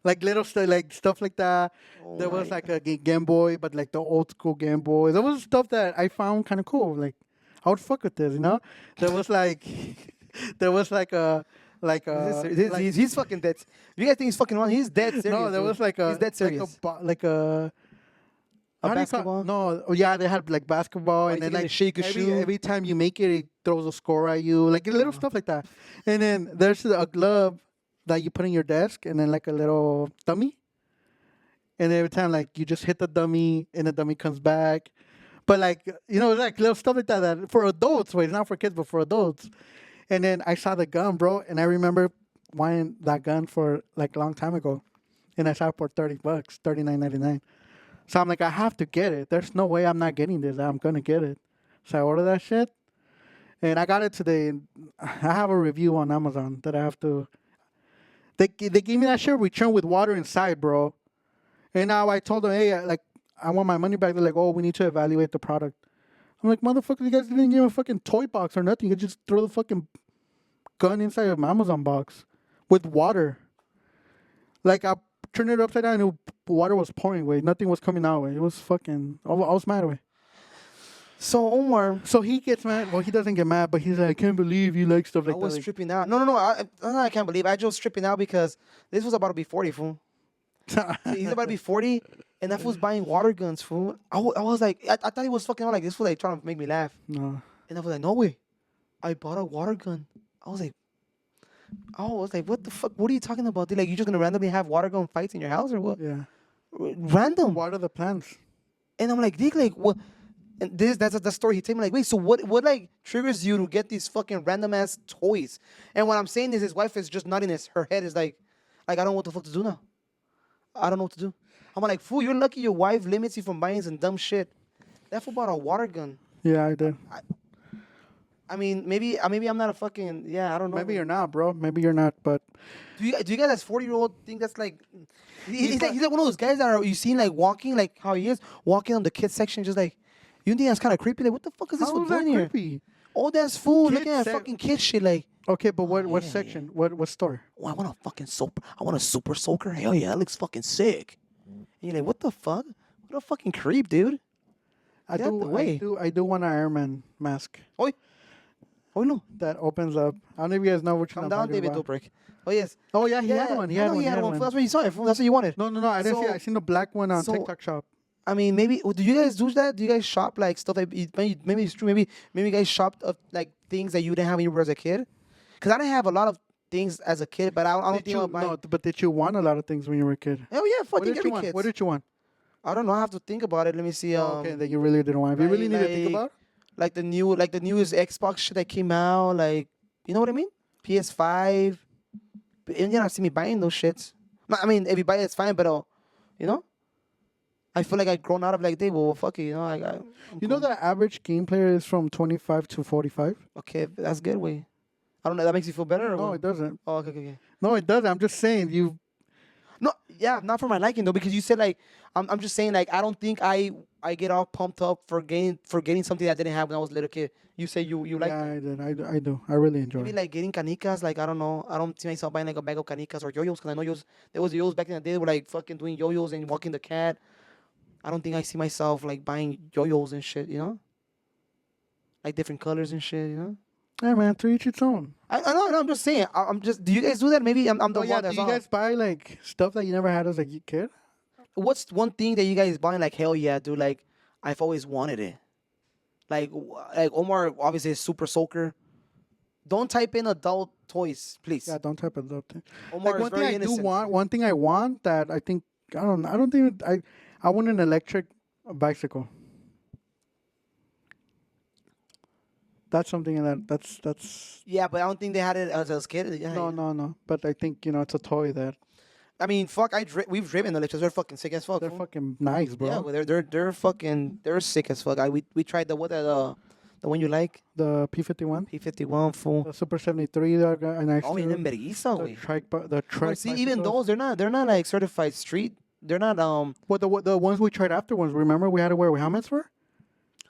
[SPEAKER 1] like little stuff, like stuff like that. There was like a Game Boy, but like the old school Game Boy. There was stuff that I found kind of cool. Like I would fuck with this, you know. There was like,
[SPEAKER 2] He's fucking dead. If you guys think he's fucking wrong, he's dead serious.
[SPEAKER 1] no, there
[SPEAKER 2] dude.
[SPEAKER 1] was like a
[SPEAKER 2] He's dead serious.
[SPEAKER 1] like a how do you call-
[SPEAKER 2] basketball?
[SPEAKER 1] No, oh, yeah, they had like basketball, and
[SPEAKER 2] you
[SPEAKER 1] then
[SPEAKER 2] gotta
[SPEAKER 1] like
[SPEAKER 2] shake a shoe.
[SPEAKER 1] every time you make it, it throws a score at you, like little stuff like that. And then there's a glove that you put in your desk, and then like a little dummy. And every time like you just hit the dummy, and the dummy comes back. But like like little stuff like that for adults. Wait, it's not for kids, but for adults. And then I saw the gun, bro, and I remember wanting that gun for like a long time ago. and I saw it for $30, $39.99. So I'm like, I have to get it. There's no way I'm not getting this. I'm gonna get it. So I ordered that shit, and I got it today. And I have a review on Amazon that I have to. They gave me that shit returned with water inside, bro. And now I told them, hey, I want my money back. They're like, oh, we need to evaluate the product. I'm like, motherfucker, you guys didn't give a fucking toy box or nothing. You could just throw the fucking gun inside of my Amazon box with water. Like, I turned it upside down and water was pouring away. Nothing was coming out. It was fucking, I was mad away.
[SPEAKER 2] So Omar,
[SPEAKER 1] So he gets mad. Well, he doesn't get mad, but he's like, I can't believe you like stuff like
[SPEAKER 2] I
[SPEAKER 1] that.
[SPEAKER 2] was
[SPEAKER 1] Like,
[SPEAKER 2] stripping out. No. I can't believe I just stripping out because this was about to be 40, fool. He's about to be 40, and that fool's buying water guns, fool. I was like, I thought he was fucking out like this fool, like trying to make me laugh.
[SPEAKER 1] no.
[SPEAKER 2] And I was like, no way, I bought a water gun. I was like, what the fuck? What are you talking about? Dude? Like, you just gonna randomly have water gun fights in your house or what?
[SPEAKER 1] Yeah.
[SPEAKER 2] Random.
[SPEAKER 1] Water the plants.
[SPEAKER 2] And I'm like, Dick, like what? And that's the story. He told me like, wait, so what like triggers you to get these fucking random ass toys? And what I'm saying is, his wife is just nodding her head is like I don't know what the fuck to do now. I don't know what to do. I'm like, fool, you're lucky your wife limits you from buying some dumb shit. That fool bought a water gun.
[SPEAKER 1] Yeah, I did.
[SPEAKER 2] I mean, maybe I'm not a fucking I don't know.
[SPEAKER 1] Maybe you're not, bro. Maybe you're not, but
[SPEAKER 2] Do you guys as 40-year-old think that's like he's like one of those guys that are you seen like walking like how he is walking on the kids section just like you think that's kind of creepy? Like what the fuck is this
[SPEAKER 1] how
[SPEAKER 2] fool
[SPEAKER 1] is that
[SPEAKER 2] doing here?
[SPEAKER 1] creepy?
[SPEAKER 2] Oh, that's fool
[SPEAKER 1] Kid
[SPEAKER 2] looking at
[SPEAKER 1] sec-
[SPEAKER 2] fucking kid shit like.
[SPEAKER 1] Okay, but what
[SPEAKER 2] yeah,
[SPEAKER 1] section? What store?
[SPEAKER 2] Oh, I want a fucking soap. I want a super soaker. Hell yeah, that looks fucking sick. And you're like, what the fuck? What a fucking creep, dude. Get out the way.
[SPEAKER 1] I do want an Iron Man mask
[SPEAKER 2] Oi. Oh no.
[SPEAKER 1] that opens up. I don't know if you guys know which
[SPEAKER 2] Calm
[SPEAKER 1] one I'm
[SPEAKER 2] down,
[SPEAKER 1] talking
[SPEAKER 2] David
[SPEAKER 1] about.
[SPEAKER 2] Dobrik. Oh yes.
[SPEAKER 1] Oh yeah, he had one. He
[SPEAKER 2] I
[SPEAKER 1] had
[SPEAKER 2] know
[SPEAKER 1] one.
[SPEAKER 2] he had one. That's what you saw it. Fool. That's what you wanted.
[SPEAKER 1] No, I didn't see it.
[SPEAKER 2] So-
[SPEAKER 1] I seen the black one on
[SPEAKER 2] so-
[SPEAKER 1] TikTok shop.
[SPEAKER 2] I mean, maybe do you guys do that? Do you guys shop like stuff that maybe it's true? Maybe you guys shopped of like things that you didn't have when you were as a kid. Because I didn't have a lot of things as a kid, but I don't think I'll buy.
[SPEAKER 1] No, but did you want a lot of things when you were a kid?
[SPEAKER 2] Hell yeah,
[SPEAKER 1] What
[SPEAKER 2] fucking
[SPEAKER 1] did you
[SPEAKER 2] every
[SPEAKER 1] want?
[SPEAKER 2] kid.
[SPEAKER 1] What did you want?
[SPEAKER 2] I don't know. I have to think about it. Let me see.
[SPEAKER 1] Okay, that you really didn't want. If you really need to think
[SPEAKER 2] like-
[SPEAKER 1] about.
[SPEAKER 2] Like the newest Xbox shit that came out, like you know what I mean? PS5. But you don't see me buying those shits. I mean, if you buy it, it's fine, but you know, I feel like I've grown out of like, they well, fuck it, you know. I'm
[SPEAKER 1] You know
[SPEAKER 2] cool.
[SPEAKER 1] the average game player is from 25 to 45.
[SPEAKER 2] Okay, that's good. Way. I don't know. That makes you feel better. Or
[SPEAKER 1] No,
[SPEAKER 2] what?
[SPEAKER 1] it doesn't.
[SPEAKER 2] Oh, okay.
[SPEAKER 1] No, it doesn't. I'm just saying you.
[SPEAKER 2] No, yeah, not for my liking though, because you said like, I'm just saying like, I don't think I get all pumped up for getting something that I didn't have when I was a little kid. You say you like.
[SPEAKER 1] Yeah, I did. I do. I really enjoy
[SPEAKER 2] Maybe
[SPEAKER 1] it.
[SPEAKER 2] like getting canicas, like I don't know. I don't see myself buying like a bag of canicas or yo-yos because I know yo-yos. There was yo-yos back in the day that were like fucking doing yo-yos and walking the cat. I don't think I see myself like buying yo-yos and shit, you know? Like different colors and shit, you know?
[SPEAKER 1] Yeah, man. To each its own.
[SPEAKER 2] I know. I'm just saying. I'm just. Do you guys do that? Maybe I'm the
[SPEAKER 1] Oh, yeah.
[SPEAKER 2] one
[SPEAKER 1] Do
[SPEAKER 2] that's
[SPEAKER 1] you
[SPEAKER 2] off.
[SPEAKER 1] guys buy like stuff that you never had as a kid?
[SPEAKER 2] What's one thing that you guys buying like hell yeah, dude? Like I've always wanted it. Like Omar obviously is super soaker. Don't type in adult toys, please.
[SPEAKER 1] Yeah, don't type it up.
[SPEAKER 2] Omar
[SPEAKER 1] Like
[SPEAKER 2] is
[SPEAKER 1] one thing
[SPEAKER 2] very
[SPEAKER 1] I
[SPEAKER 2] innocent.
[SPEAKER 1] do want. One thing I want that I think I don't think I want an electric bicycle. That's something that's
[SPEAKER 2] Yeah, but I don't think they had it as a kid. Yeah,
[SPEAKER 1] no. But I think it's a toy that
[SPEAKER 2] I mean, fuck, we've driven electrics. They're fucking sick as fuck.
[SPEAKER 1] they're
[SPEAKER 2] fool.
[SPEAKER 1] fucking nice, bro.
[SPEAKER 2] Yeah, well, they're sick as fuck. We tried the one you like,
[SPEAKER 1] The P51,
[SPEAKER 2] P51 fool.
[SPEAKER 1] the Super 73, that got a nice.
[SPEAKER 2] Oh, and then Berguisa,
[SPEAKER 1] the
[SPEAKER 2] güey.
[SPEAKER 1] the
[SPEAKER 2] But
[SPEAKER 1] trek.
[SPEAKER 2] see, even
[SPEAKER 1] bicycles.
[SPEAKER 2] those, they're not like certified street. They're not
[SPEAKER 1] Well, the ones we tried afterwards. Remember, we had to wear helmets for.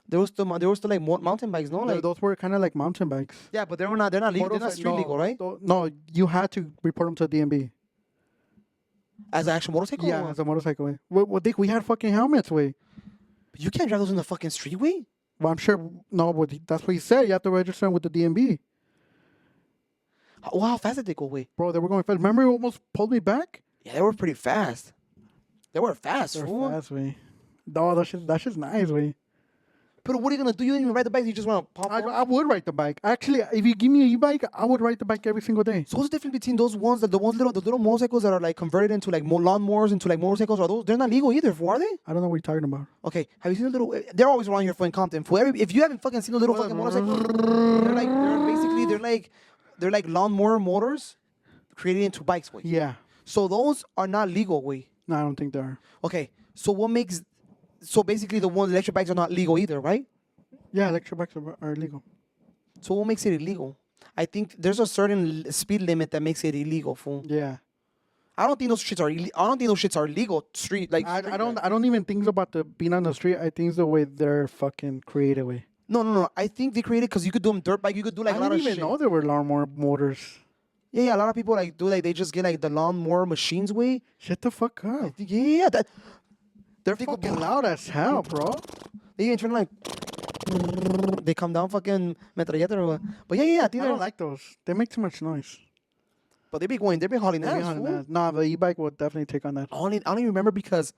[SPEAKER 2] There was still like mountain bikes, no? Like
[SPEAKER 1] Those were kind of like mountain bikes.
[SPEAKER 2] yeah, but they're not legal. They're not street legal, right?
[SPEAKER 1] No, you had to report them to the DMV.
[SPEAKER 2] As an actual motorcycle.
[SPEAKER 1] Yeah,
[SPEAKER 2] or-
[SPEAKER 1] as a motorcycle way. Well, Dick, we had fucking helmets way.
[SPEAKER 2] But you can't drive those in the fucking streetway.
[SPEAKER 1] Well, I'm sure. No, but that's what he said. You have to register them with the DMV.
[SPEAKER 2] How fast did they go away?
[SPEAKER 1] Bro, they were going fast. Remember, you almost pulled me back.
[SPEAKER 2] Yeah, they were pretty fast. They were fast,
[SPEAKER 1] They're
[SPEAKER 2] fool.
[SPEAKER 1] fast way. No, that shit's nice way.
[SPEAKER 2] But what are you gonna do? You didn't even ride the bike. You just want to pop on?
[SPEAKER 1] I would ride the bike. Actually, if you give me an e-bike, I would ride the bike every single day.
[SPEAKER 2] So what's the difference between those ones the little motorcycles that are like converted into like lawnmowers into like motorcycles? Are those? They're not legal either. Are they?
[SPEAKER 1] I don't know what you're talking about.
[SPEAKER 2] Okay. Have you seen the little? They're always around here in Compton. If you haven't fucking seen the little fucking motorcycles, they're like lawnmower motors created into bikes. Way.
[SPEAKER 1] Yeah.
[SPEAKER 2] So those are not legal, way.
[SPEAKER 1] No, I don't think they are.
[SPEAKER 2] Okay. So what makes? So basically, the ones electric bikes are not legal either, right?
[SPEAKER 1] Yeah, electric bikes are illegal.
[SPEAKER 2] So what makes it illegal? I think there's a certain speed limit that makes it illegal, fool.
[SPEAKER 1] Yeah.
[SPEAKER 2] I don't think those shits are. I don't think those shits are legal. Street like.
[SPEAKER 1] I
[SPEAKER 2] street
[SPEAKER 1] don't
[SPEAKER 2] reg.
[SPEAKER 1] I don't even think it's about the being on the street. I think it's the way they're fucking creative way.
[SPEAKER 2] No. I think they created because you could do them dirt bike. You could do like
[SPEAKER 1] I
[SPEAKER 2] a lot
[SPEAKER 1] didn't
[SPEAKER 2] of
[SPEAKER 1] even
[SPEAKER 2] shit.
[SPEAKER 1] know there were lawnmower motors.
[SPEAKER 2] Yeah. A lot of people like do like they just get like the lawnmower machines way.
[SPEAKER 1] Shut the fuck up.
[SPEAKER 2] Yeah. That
[SPEAKER 1] They're
[SPEAKER 2] they go
[SPEAKER 1] fucking loud as hell, bro.
[SPEAKER 2] they even turn like. They come down fucking metralleta or what. But yeah. I
[SPEAKER 1] I
[SPEAKER 2] think
[SPEAKER 1] don't
[SPEAKER 2] they're
[SPEAKER 1] like those. They make too much noise.
[SPEAKER 2] But they be hauling ass. Fool.
[SPEAKER 1] Nah, the e-bike will definitely take on that.
[SPEAKER 2] I don't even remember because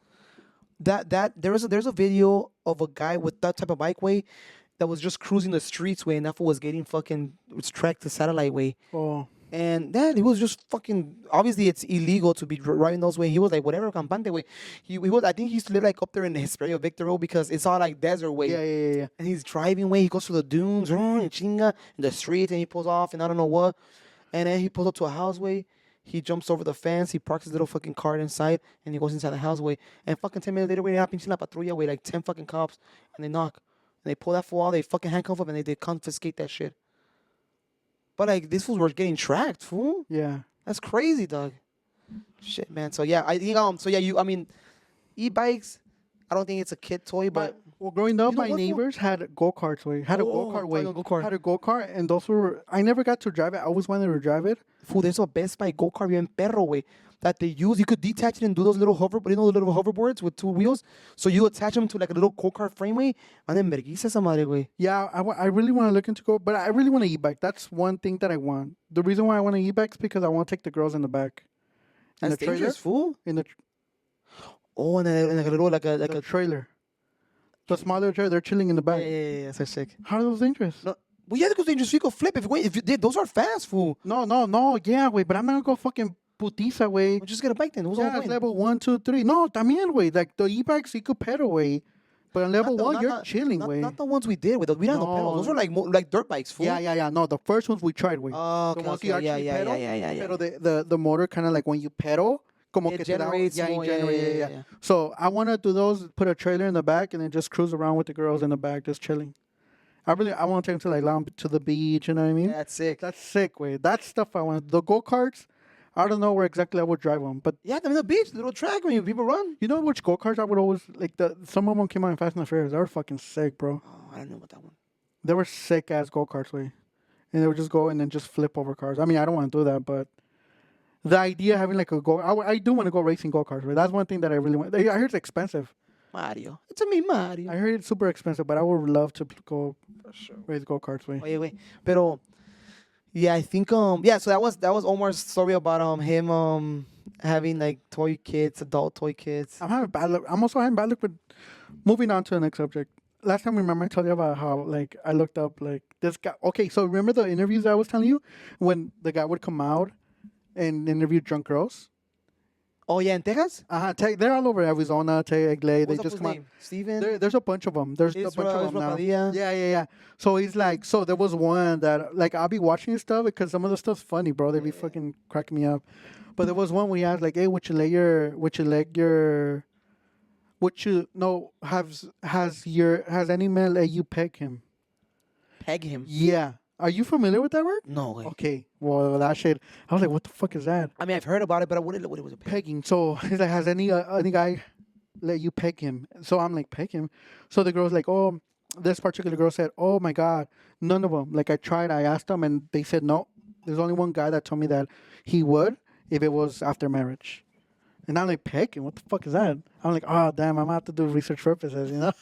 [SPEAKER 2] that there's a video of a guy with that type of bike way that was just cruising the streets way and that fool was getting fucking tracked to satellite way.
[SPEAKER 1] Oh,
[SPEAKER 2] And that he was just fucking obviously it's illegal to be riding those way. He was like whatever campante way. He was I think he used to live like up there in the Hesperia Victor Road because it's all like desert way.
[SPEAKER 1] yeah.
[SPEAKER 2] And he's driving way. He goes through the dunes, and chinga, in the street, and he pulls off, and I don't know what. And then he pulls up to a houseway. He jumps over the fence. He parks his little fucking car inside, and he goes inside the houseway. And fucking 10 minutes later, we happen to la patrulla with like 10 fucking cops, and they knock, and they pull that fool out. They fucking handcuff him, and they confiscate that shit. But like these fools were getting tracked, fool.
[SPEAKER 1] Yeah.
[SPEAKER 2] That's crazy, dog. Shit, man. So yeah, I think so yeah, I mean, e-bikes. I don't think it's a kid toy, but.
[SPEAKER 1] Well, growing up,
[SPEAKER 2] You know
[SPEAKER 1] my
[SPEAKER 2] what, fool?
[SPEAKER 1] neighbors had go-karts way. Had a
[SPEAKER 2] Oh,
[SPEAKER 1] go-kart way.
[SPEAKER 2] fucking go-kart.
[SPEAKER 1] Had a go-kart, and those were... I never got to drive it. I always wanted to drive it.
[SPEAKER 2] Fool, there's a Best Buy go-kart bien perro, way that they use. You could detach it and do those little the little hoverboards with two wheels. So you attach them to like a little go-kart frame, way, and then vergüenza esa madre, way.
[SPEAKER 1] Yeah, I really want to look into go, but I really want an e-bike. That's one thing that I want. The reason why I want an e-bike is because I want to take the girls in the back. In
[SPEAKER 2] That's
[SPEAKER 1] the trailer.
[SPEAKER 2] dangerous, fool.
[SPEAKER 1] In the
[SPEAKER 2] Oh, and then like a little like
[SPEAKER 1] the trailer. The smaller trailer, they're chilling in the back.
[SPEAKER 2] yeah, so sick.
[SPEAKER 1] How are those dangerous?
[SPEAKER 2] No, well, yeah, because dangerous. You could flip if you did. Those are fast, fool.
[SPEAKER 1] No, yeah, wait, but I'm not gonna go fucking putiza, way.
[SPEAKER 2] Well, just get a bike then. What's the
[SPEAKER 1] Yeah,
[SPEAKER 2] whole
[SPEAKER 1] it's
[SPEAKER 2] point?
[SPEAKER 1] level 1, 2, 3. No, también, way. Like the e-bikes, you could pedal, way. But on level
[SPEAKER 2] Not the-
[SPEAKER 1] 1,
[SPEAKER 2] not
[SPEAKER 1] you're
[SPEAKER 2] the-
[SPEAKER 1] chilling,
[SPEAKER 2] not,
[SPEAKER 1] way.
[SPEAKER 2] Not the ones we did with. We don't have no pedals. Those
[SPEAKER 1] No.
[SPEAKER 2] are like like dirt bikes, fool.
[SPEAKER 1] Yeah. No, the first ones we tried, way.
[SPEAKER 2] Oh,
[SPEAKER 1] The
[SPEAKER 2] okay,
[SPEAKER 1] ones
[SPEAKER 2] okay.
[SPEAKER 1] you
[SPEAKER 2] Yeah,
[SPEAKER 1] actually
[SPEAKER 2] yeah,
[SPEAKER 1] pedal,
[SPEAKER 2] yeah.
[SPEAKER 1] Pero the motor kind of like when you pedal, como
[SPEAKER 2] It
[SPEAKER 1] que te da-
[SPEAKER 2] generates
[SPEAKER 1] yeah,
[SPEAKER 2] more,
[SPEAKER 1] it generates,
[SPEAKER 2] yeah.
[SPEAKER 1] yeah. So I want to do those, put a trailer in the back, and then just cruise around with the girls in the back, just chilling. I want to take them to like Long to the beach, you know what I mean?
[SPEAKER 2] Yeah, that's sick.
[SPEAKER 1] That's sick, way. That's stuff I want. The go-karts, I don't know where exactly I would drive them, but
[SPEAKER 2] Yeah, I mean the beach, the little track when people run.
[SPEAKER 1] you know which go-karts I would always, like some of them came out in Fast and the Furious. They were fucking sick, bro.
[SPEAKER 2] Oh, I don't know about that one.
[SPEAKER 1] They were sick-ass go-karts, way. And they would just go and then just flip over cars. I mean, I don't want to do that, but the idea of having like I do want to go racing go-karts, right? That's one thing that I really want. I heard it's expensive.
[SPEAKER 2] Mario. It's a me, Mario.
[SPEAKER 1] I heard it's super expensive, but I would love to go
[SPEAKER 2] For sure.
[SPEAKER 1] race go-karts, way.
[SPEAKER 2] Wait. Pero yeah, I think yeah, so that was Omar's story about him having like toy kids, adult toy kids.
[SPEAKER 1] I'm having bad luck. I'm also having bad luck with moving on to the next subject. Last time, remember I told you about how like I looked up like this guy. Okay, so remember the interviews I was telling you when the guy would come out and interview drunk girls?
[SPEAKER 2] Oh yeah, in Texas?
[SPEAKER 1] They're all over Arizona, Glade. They
[SPEAKER 2] What's
[SPEAKER 1] just
[SPEAKER 2] up
[SPEAKER 1] come
[SPEAKER 2] with
[SPEAKER 1] out.
[SPEAKER 2] name? Steven?
[SPEAKER 1] There's a bunch of them. There's a bunch of them now.
[SPEAKER 2] Padilla?
[SPEAKER 1] Yeah. So he's like, so there was one that like I'll be watching his stuff because some of the stuff's funny, bro. They be fucking cracking me up. But there was one where he asked like, hey, has any man let you peg him?
[SPEAKER 2] Peg him.
[SPEAKER 1] Yeah. Are you familiar with that word?
[SPEAKER 2] No way.
[SPEAKER 1] Okay. Well, that shit. I was like, what the fuck is that?
[SPEAKER 2] I mean, I've heard about it, but what it was a peg?
[SPEAKER 1] Pegging. So he's like, has any guy let you peg him? So I'm like, peg him. So the girl's like, oh, this particular girl said, oh my God, none of them. Like I tried, I asked them, and they said no. There's only one guy that told me that he would if it was after marriage. And I'm like, pegging? What the fuck is that? I'm like, oh damn, I'm gonna have to do research purposes, you know?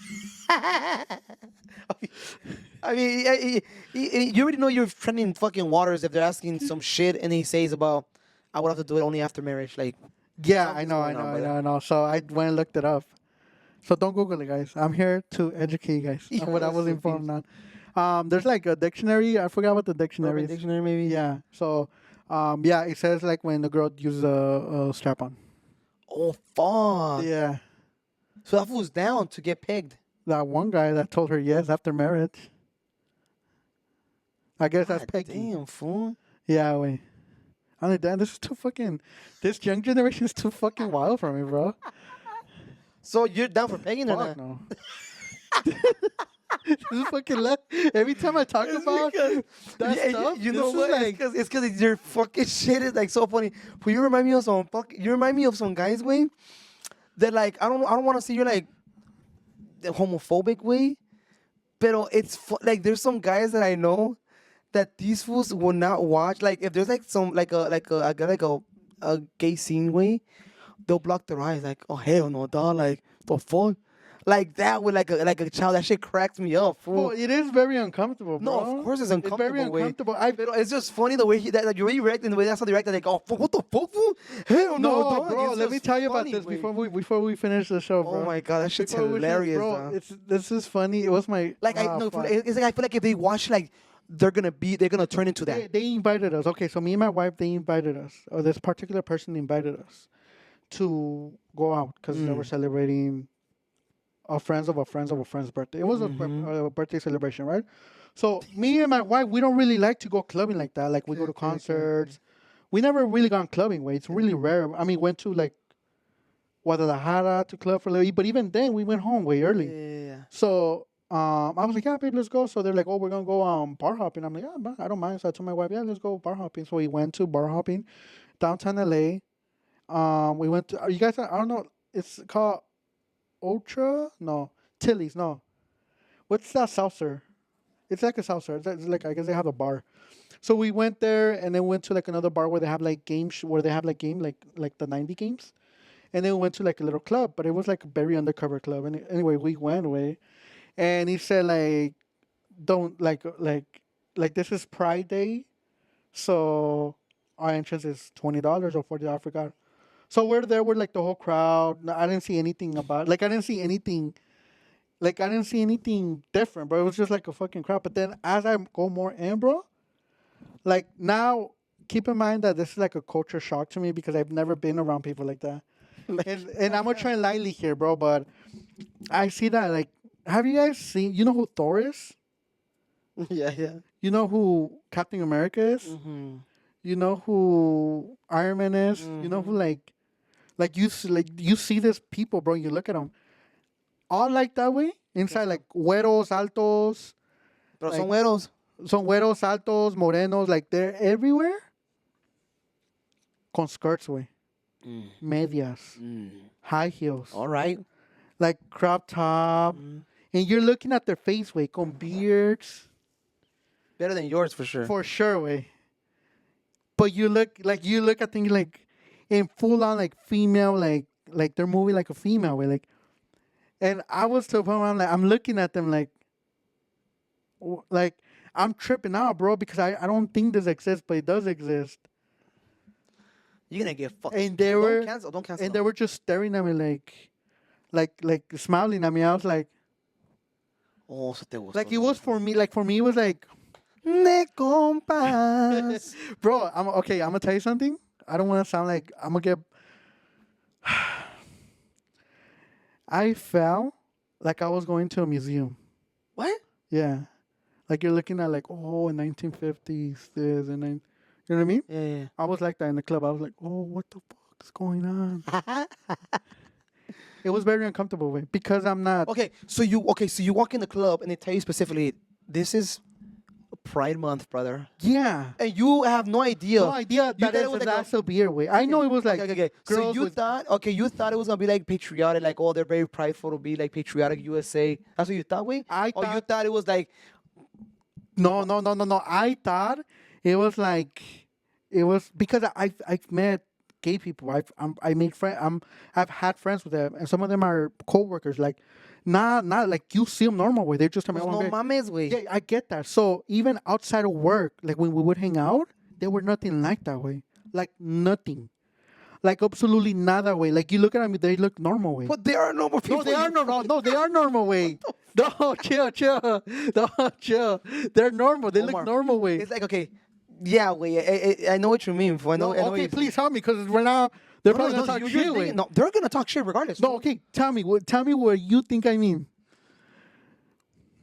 [SPEAKER 2] I mean, you already know you're trending fucking waters if they're asking some shit and he says about, I would have to do it only after marriage. Like,
[SPEAKER 1] Yeah,
[SPEAKER 2] Something's
[SPEAKER 1] I
[SPEAKER 2] going on, brother.
[SPEAKER 1] know. So I went and looked it up. So don't Google it, guys. I'm here to educate you guys on what I was informed on. There's like a dictionary. I forgot what the dictionary
[SPEAKER 2] Urban
[SPEAKER 1] is.
[SPEAKER 2] Dictionary maybe?
[SPEAKER 1] Yeah. So, yeah, it says like when the girl uses a strap on.
[SPEAKER 2] Oh, fuck.
[SPEAKER 1] Yeah.
[SPEAKER 2] So that fool's down to get pegged.
[SPEAKER 1] That one guy that told her yes after marriage. I guess that's
[SPEAKER 2] God
[SPEAKER 1] pegging.
[SPEAKER 2] damn, fool.
[SPEAKER 1] Yeah, wait. I'm like, damn, this is too fucking. This young generation is too fucking wild for me, bro.
[SPEAKER 2] So you're down for pegging or
[SPEAKER 1] Fuck
[SPEAKER 2] not?
[SPEAKER 1] no. This is fucking every time I talk about that
[SPEAKER 2] Yeah,
[SPEAKER 1] stuff,
[SPEAKER 2] you
[SPEAKER 1] this
[SPEAKER 2] know
[SPEAKER 1] is
[SPEAKER 2] what?
[SPEAKER 1] like,
[SPEAKER 2] It's because your fucking shit is like so funny. But you remind me of some you remind me of some guys way that like I don't want to see you like the homophobic way, but it's like there's some guys that I know that these fools will not watch. Like if there's like some a gay scene way, they'll block their eyes. Like oh hell no, dog. Like the fuck. Like that with like a child, that shit cracks me up, fool.
[SPEAKER 1] well, it is very uncomfortable, bro.
[SPEAKER 2] No, of course it's
[SPEAKER 1] It's very
[SPEAKER 2] uncomfortable.
[SPEAKER 1] uncomfortable.
[SPEAKER 2] But it's just funny the way that you react and the way that's how they react. Like, oh, fuck, what the fuck, fool? Hell no,
[SPEAKER 1] no,
[SPEAKER 2] dog.
[SPEAKER 1] bro.
[SPEAKER 2] It's
[SPEAKER 1] Let me
[SPEAKER 2] just
[SPEAKER 1] tell you about
[SPEAKER 2] funny,
[SPEAKER 1] this
[SPEAKER 2] way.
[SPEAKER 1] before we finish the show, bro.
[SPEAKER 2] Oh my god, that shit's
[SPEAKER 1] Before we finish-
[SPEAKER 2] hilarious,
[SPEAKER 1] bro.
[SPEAKER 2] dog.
[SPEAKER 1] This is funny. It was my
[SPEAKER 2] Like I no, it's like I feel like if they watch, like they're gonna turn into that.
[SPEAKER 1] They invited us. Okay, so me and my wife, they invited us. Or this particular person invited us to go out because they were celebrating a friends of a friends of a friend's birthday. It was a birthday celebration, right? So me and my wife, we don't really like to go clubbing like that. Like we go to concerts. We never really gone clubbing. Way it's really rare. I mean, went to like Guadalajara to club for a little, but even then we went home way early.
[SPEAKER 2] Yeah.
[SPEAKER 1] So I was like, yeah, babe, let's go. So they're like, oh, we're gonna go bar hopping. I'm like, yeah, I don't mind. So I told my wife, yeah, let's go bar hopping. So we went to bar hopping downtown LA. We went to you guys. I don't know. It's called Ultra. No, Tilly's. No, what's that saucer? It's like a saucer. It's like I guess they have a bar. So we went there and then went to like another bar where they have like games where they have like like the 90 games. And then we went to like a little club, but it was like a very undercover club. And anyway, we went away, and he said like, don't like this is Pride Day, so our entrance is $20 or $40. I forgot. So we're there with like the whole crowd. No, I didn't see anything about like I didn't see anything. Like I didn't see anything different, bro. It was just like a fucking crowd. But then as I go more in, bro, like now keep in mind that this is like a culture shock to me because I've never been around people like that. And I'm gonna try lightly here, bro, but I see that like have you guys seen you know who Thor is?
[SPEAKER 2] Yeah.
[SPEAKER 1] You know who Captain America is?
[SPEAKER 2] Mm-hmm.
[SPEAKER 1] You know who Iron Man is? You know who like you see these people, bro, you look at them all like that way inside like güeros, altos,
[SPEAKER 2] Pero
[SPEAKER 1] like,
[SPEAKER 2] son güeros.
[SPEAKER 1] son güeros, altos, morenos, like they're everywhere con skirts, way. Medias, high heels,
[SPEAKER 2] All right.
[SPEAKER 1] like crop top, and you're looking at their face, way, con beards,
[SPEAKER 2] Better than yours for sure.
[SPEAKER 1] for sure, way. But you look at things like in full on like female, like they're moving like a female way, like. And I was to the point where I'm looking at them like I'm tripping out, bro, because I don't think this exists, but it does exist.
[SPEAKER 2] You're gonna get fucked.
[SPEAKER 1] And they were
[SPEAKER 2] Don't cancel.
[SPEAKER 1] and they were just staring at me like smiling at me. I was like
[SPEAKER 2] Oh, so te gustó.
[SPEAKER 1] it was for me. Like for me, it was like,
[SPEAKER 2] Ne compas.
[SPEAKER 1] bro. I'm okay. I'm gonna tell you something. I don't want to sound like I'm gonna get. I felt like I was going to a museum.
[SPEAKER 2] What?
[SPEAKER 1] Yeah, like you're looking at like in 1950s this and then you know what I mean.
[SPEAKER 2] Yeah.
[SPEAKER 1] I was like that in the club. I was like, oh, what the fuck is going on? It was very uncomfortable way because I'm not.
[SPEAKER 2] Okay, so you walk in the club and they tell you specifically, this is Pride Month, brother.
[SPEAKER 1] Yeah.
[SPEAKER 2] And you have no idea.
[SPEAKER 1] No idea that
[SPEAKER 2] thought it
[SPEAKER 1] it
[SPEAKER 2] was
[SPEAKER 1] was
[SPEAKER 2] like
[SPEAKER 1] a beer way. I know it was like
[SPEAKER 2] okay. So
[SPEAKER 1] girls
[SPEAKER 2] you
[SPEAKER 1] with-
[SPEAKER 2] thought it was gonna be like patriotic, like they're very prideful to be like patriotic USA. That's what you thought, wait?
[SPEAKER 1] I
[SPEAKER 2] Or you
[SPEAKER 1] thought-
[SPEAKER 2] thought it was like
[SPEAKER 1] No. I thought it was like it was because I've met gay people. I made friends. I've had friends with them, and some of them are coworkers. Like, not like you see them normal way. They're just
[SPEAKER 2] no mames, way.
[SPEAKER 1] Yeah, I get that. So even outside of work, like when we would hang out, they were nothing like that way. Like nothing. Like absolutely nada way. Like you look at them, they look normal way.
[SPEAKER 2] But there are normal people.
[SPEAKER 1] No, they are normal. No, they are normal way. No, chill. No, chill. They're normal. They
[SPEAKER 2] Omar,
[SPEAKER 1] look normal way.
[SPEAKER 2] It's like okay, yeah, wait. I know what you mean. I know. I know what
[SPEAKER 1] Okay,
[SPEAKER 2] you-
[SPEAKER 1] please help me because right now they're probably gonna talk
[SPEAKER 2] you're
[SPEAKER 1] shit.
[SPEAKER 2] thinking-
[SPEAKER 1] Way.
[SPEAKER 2] No, they're gonna talk shit regardless.
[SPEAKER 1] No, okay. Tell me what you think I mean.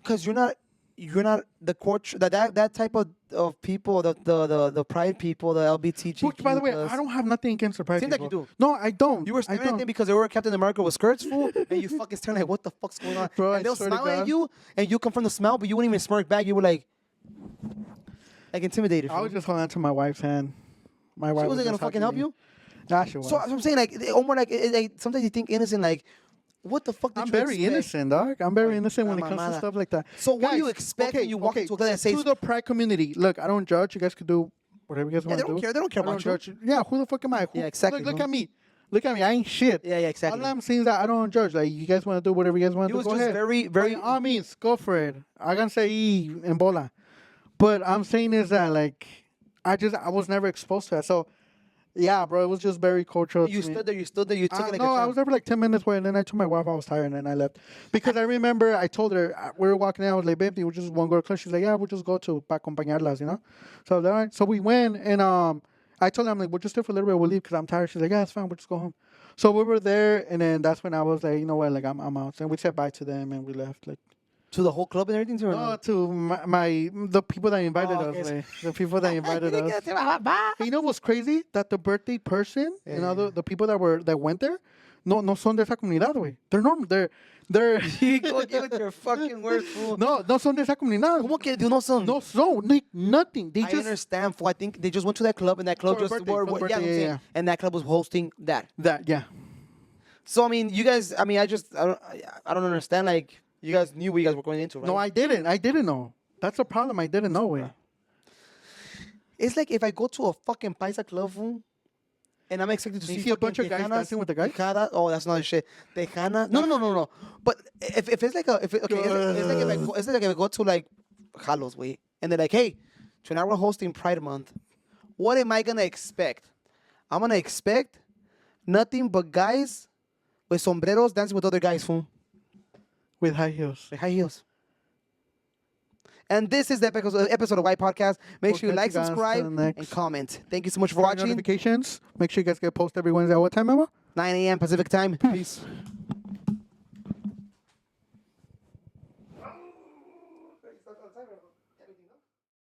[SPEAKER 2] Because you're not. you're not the culture that type of people, the pride people, the LGBTQ.
[SPEAKER 1] Which, by the way,
[SPEAKER 2] plus.
[SPEAKER 1] I don't have nothing against the pride
[SPEAKER 2] Seems like
[SPEAKER 1] people.
[SPEAKER 2] you do.
[SPEAKER 1] No, I don't.
[SPEAKER 2] You were
[SPEAKER 1] I
[SPEAKER 2] staring at
[SPEAKER 1] don't.
[SPEAKER 2] them because they were Captain America with skirts, fool, and you fucking staring like, what the fuck's going on?
[SPEAKER 1] Bro, I
[SPEAKER 2] and they'll
[SPEAKER 1] swear to
[SPEAKER 2] smile at
[SPEAKER 1] God.
[SPEAKER 2] you, and you come from the smile, but you wouldn't even smirk back. You were like intimidated.
[SPEAKER 1] I
[SPEAKER 2] fool.
[SPEAKER 1] was just holding on to my wife's hand. My wife
[SPEAKER 2] She wasn't gonna
[SPEAKER 1] just
[SPEAKER 2] fucking
[SPEAKER 1] hugging
[SPEAKER 2] help
[SPEAKER 1] me.
[SPEAKER 2] you.
[SPEAKER 1] Nah, she was.
[SPEAKER 2] So I'm saying like Omar, like sometimes you think innocent, like what the fuck? Did
[SPEAKER 1] I'm
[SPEAKER 2] you
[SPEAKER 1] very
[SPEAKER 2] expect?
[SPEAKER 1] innocent, dog. I'm very
[SPEAKER 2] Like,
[SPEAKER 1] innocent when it
[SPEAKER 2] la
[SPEAKER 1] comes to
[SPEAKER 2] mamada.
[SPEAKER 1] stuff like that.
[SPEAKER 2] So what do you
[SPEAKER 1] Guys,
[SPEAKER 2] expect when you walk into a club that says
[SPEAKER 1] to the pride community? Look, I don't judge. You guys could do whatever you guys
[SPEAKER 2] Yeah,
[SPEAKER 1] want
[SPEAKER 2] they
[SPEAKER 1] to
[SPEAKER 2] don't
[SPEAKER 1] do.
[SPEAKER 2] care. They don't care
[SPEAKER 1] I
[SPEAKER 2] about you.
[SPEAKER 1] judge. Yeah, who the fuck am I? Who,
[SPEAKER 2] Yeah, exactly,
[SPEAKER 1] Look
[SPEAKER 2] bro.
[SPEAKER 1] at me. Look at me. I ain't shit.
[SPEAKER 2] Yeah, exactly.
[SPEAKER 1] All I'm saying is that I don't judge. Like, you guys want to do whatever you guys want
[SPEAKER 2] He
[SPEAKER 1] to do,
[SPEAKER 2] was
[SPEAKER 1] go
[SPEAKER 2] just
[SPEAKER 1] ahead.
[SPEAKER 2] very,
[SPEAKER 1] By
[SPEAKER 2] very.
[SPEAKER 1] all means, go for it. I can say en bola. But I'm saying is that, like, I was never exposed to that. So, yeah, bro, it was just very cultural.
[SPEAKER 2] You
[SPEAKER 1] to me.
[SPEAKER 2] stood there. You stood there. You took it like
[SPEAKER 1] No,
[SPEAKER 2] a
[SPEAKER 1] I
[SPEAKER 2] champ.
[SPEAKER 1] was there for like 10 minutes away, and then I told my wife I was tired, and then I left. Because I remember I told her, we were walking out, I was like, babe, we just want to go to club. She's like, yeah, we'll just go to pa acompañarlas, you know? So I was like, all right. So we went, and I told her, I'm like, we'll just stay for a little bit, we'll leave because I'm tired. She's like, yeah, it's fine, we'll just go home. So we were there, and then that's when I was like, you know what, like, I'm out. And we said bye to them, and we left. Like,
[SPEAKER 2] To the whole club and everything. Too, or
[SPEAKER 1] no,
[SPEAKER 2] no?
[SPEAKER 1] to the people that invited
[SPEAKER 2] Oh, okay.
[SPEAKER 1] us, like, the people that invited us. And you know what's crazy? That the birthday person, you know, the people that went there, no son de esa comunidad, güey. They're normal. They're
[SPEAKER 2] You go give it your fucking words, fool.
[SPEAKER 1] no son de esa comunidad.
[SPEAKER 2] ¿Cómo que de no son?
[SPEAKER 1] No son, like, nothing. They
[SPEAKER 2] I
[SPEAKER 1] just
[SPEAKER 2] understand, fool. I think they just went to that club and that club
[SPEAKER 1] For a
[SPEAKER 2] just
[SPEAKER 1] birthday, for the
[SPEAKER 2] yeah,
[SPEAKER 1] birthday,
[SPEAKER 2] I'm
[SPEAKER 1] yeah,
[SPEAKER 2] saying.
[SPEAKER 1] yeah.
[SPEAKER 2] And that club was hosting that.
[SPEAKER 1] that, yeah.
[SPEAKER 2] So I mean, you guys. I mean, I don't understand. Like you guys knew what you guys were going into, right?
[SPEAKER 1] No, I didn't. I didn't know. That's the problem. I didn't know, way.
[SPEAKER 2] It's like if I go to a fucking paisa club, fool, and I'm expected to
[SPEAKER 1] You
[SPEAKER 2] see
[SPEAKER 1] see a bunch of guys
[SPEAKER 2] tejanas,
[SPEAKER 1] dancing with the guys?
[SPEAKER 2] tejada- Oh, that's another shit. Tejana. No. But if it's like it's like if I go to like Jalos, way, and they're like, hey, tonight we're hosting Pride Month. What am I gonna expect? I'm gonna expect nothing but guys with sombreros dancing with other guys, fool.
[SPEAKER 1] With high heels.
[SPEAKER 2] With high heels. And this is the episode of White Podcast. Make
[SPEAKER 1] We'll
[SPEAKER 2] sure you
[SPEAKER 1] catch
[SPEAKER 2] like,
[SPEAKER 1] you guys
[SPEAKER 2] subscribe,
[SPEAKER 1] to the next.
[SPEAKER 2] and comment. Thank you so much for
[SPEAKER 1] For
[SPEAKER 2] watching.
[SPEAKER 1] notifications, make sure you guys get post every Wednesday at what time, Emma?
[SPEAKER 2] 9 a.m. Pacific time. Peace.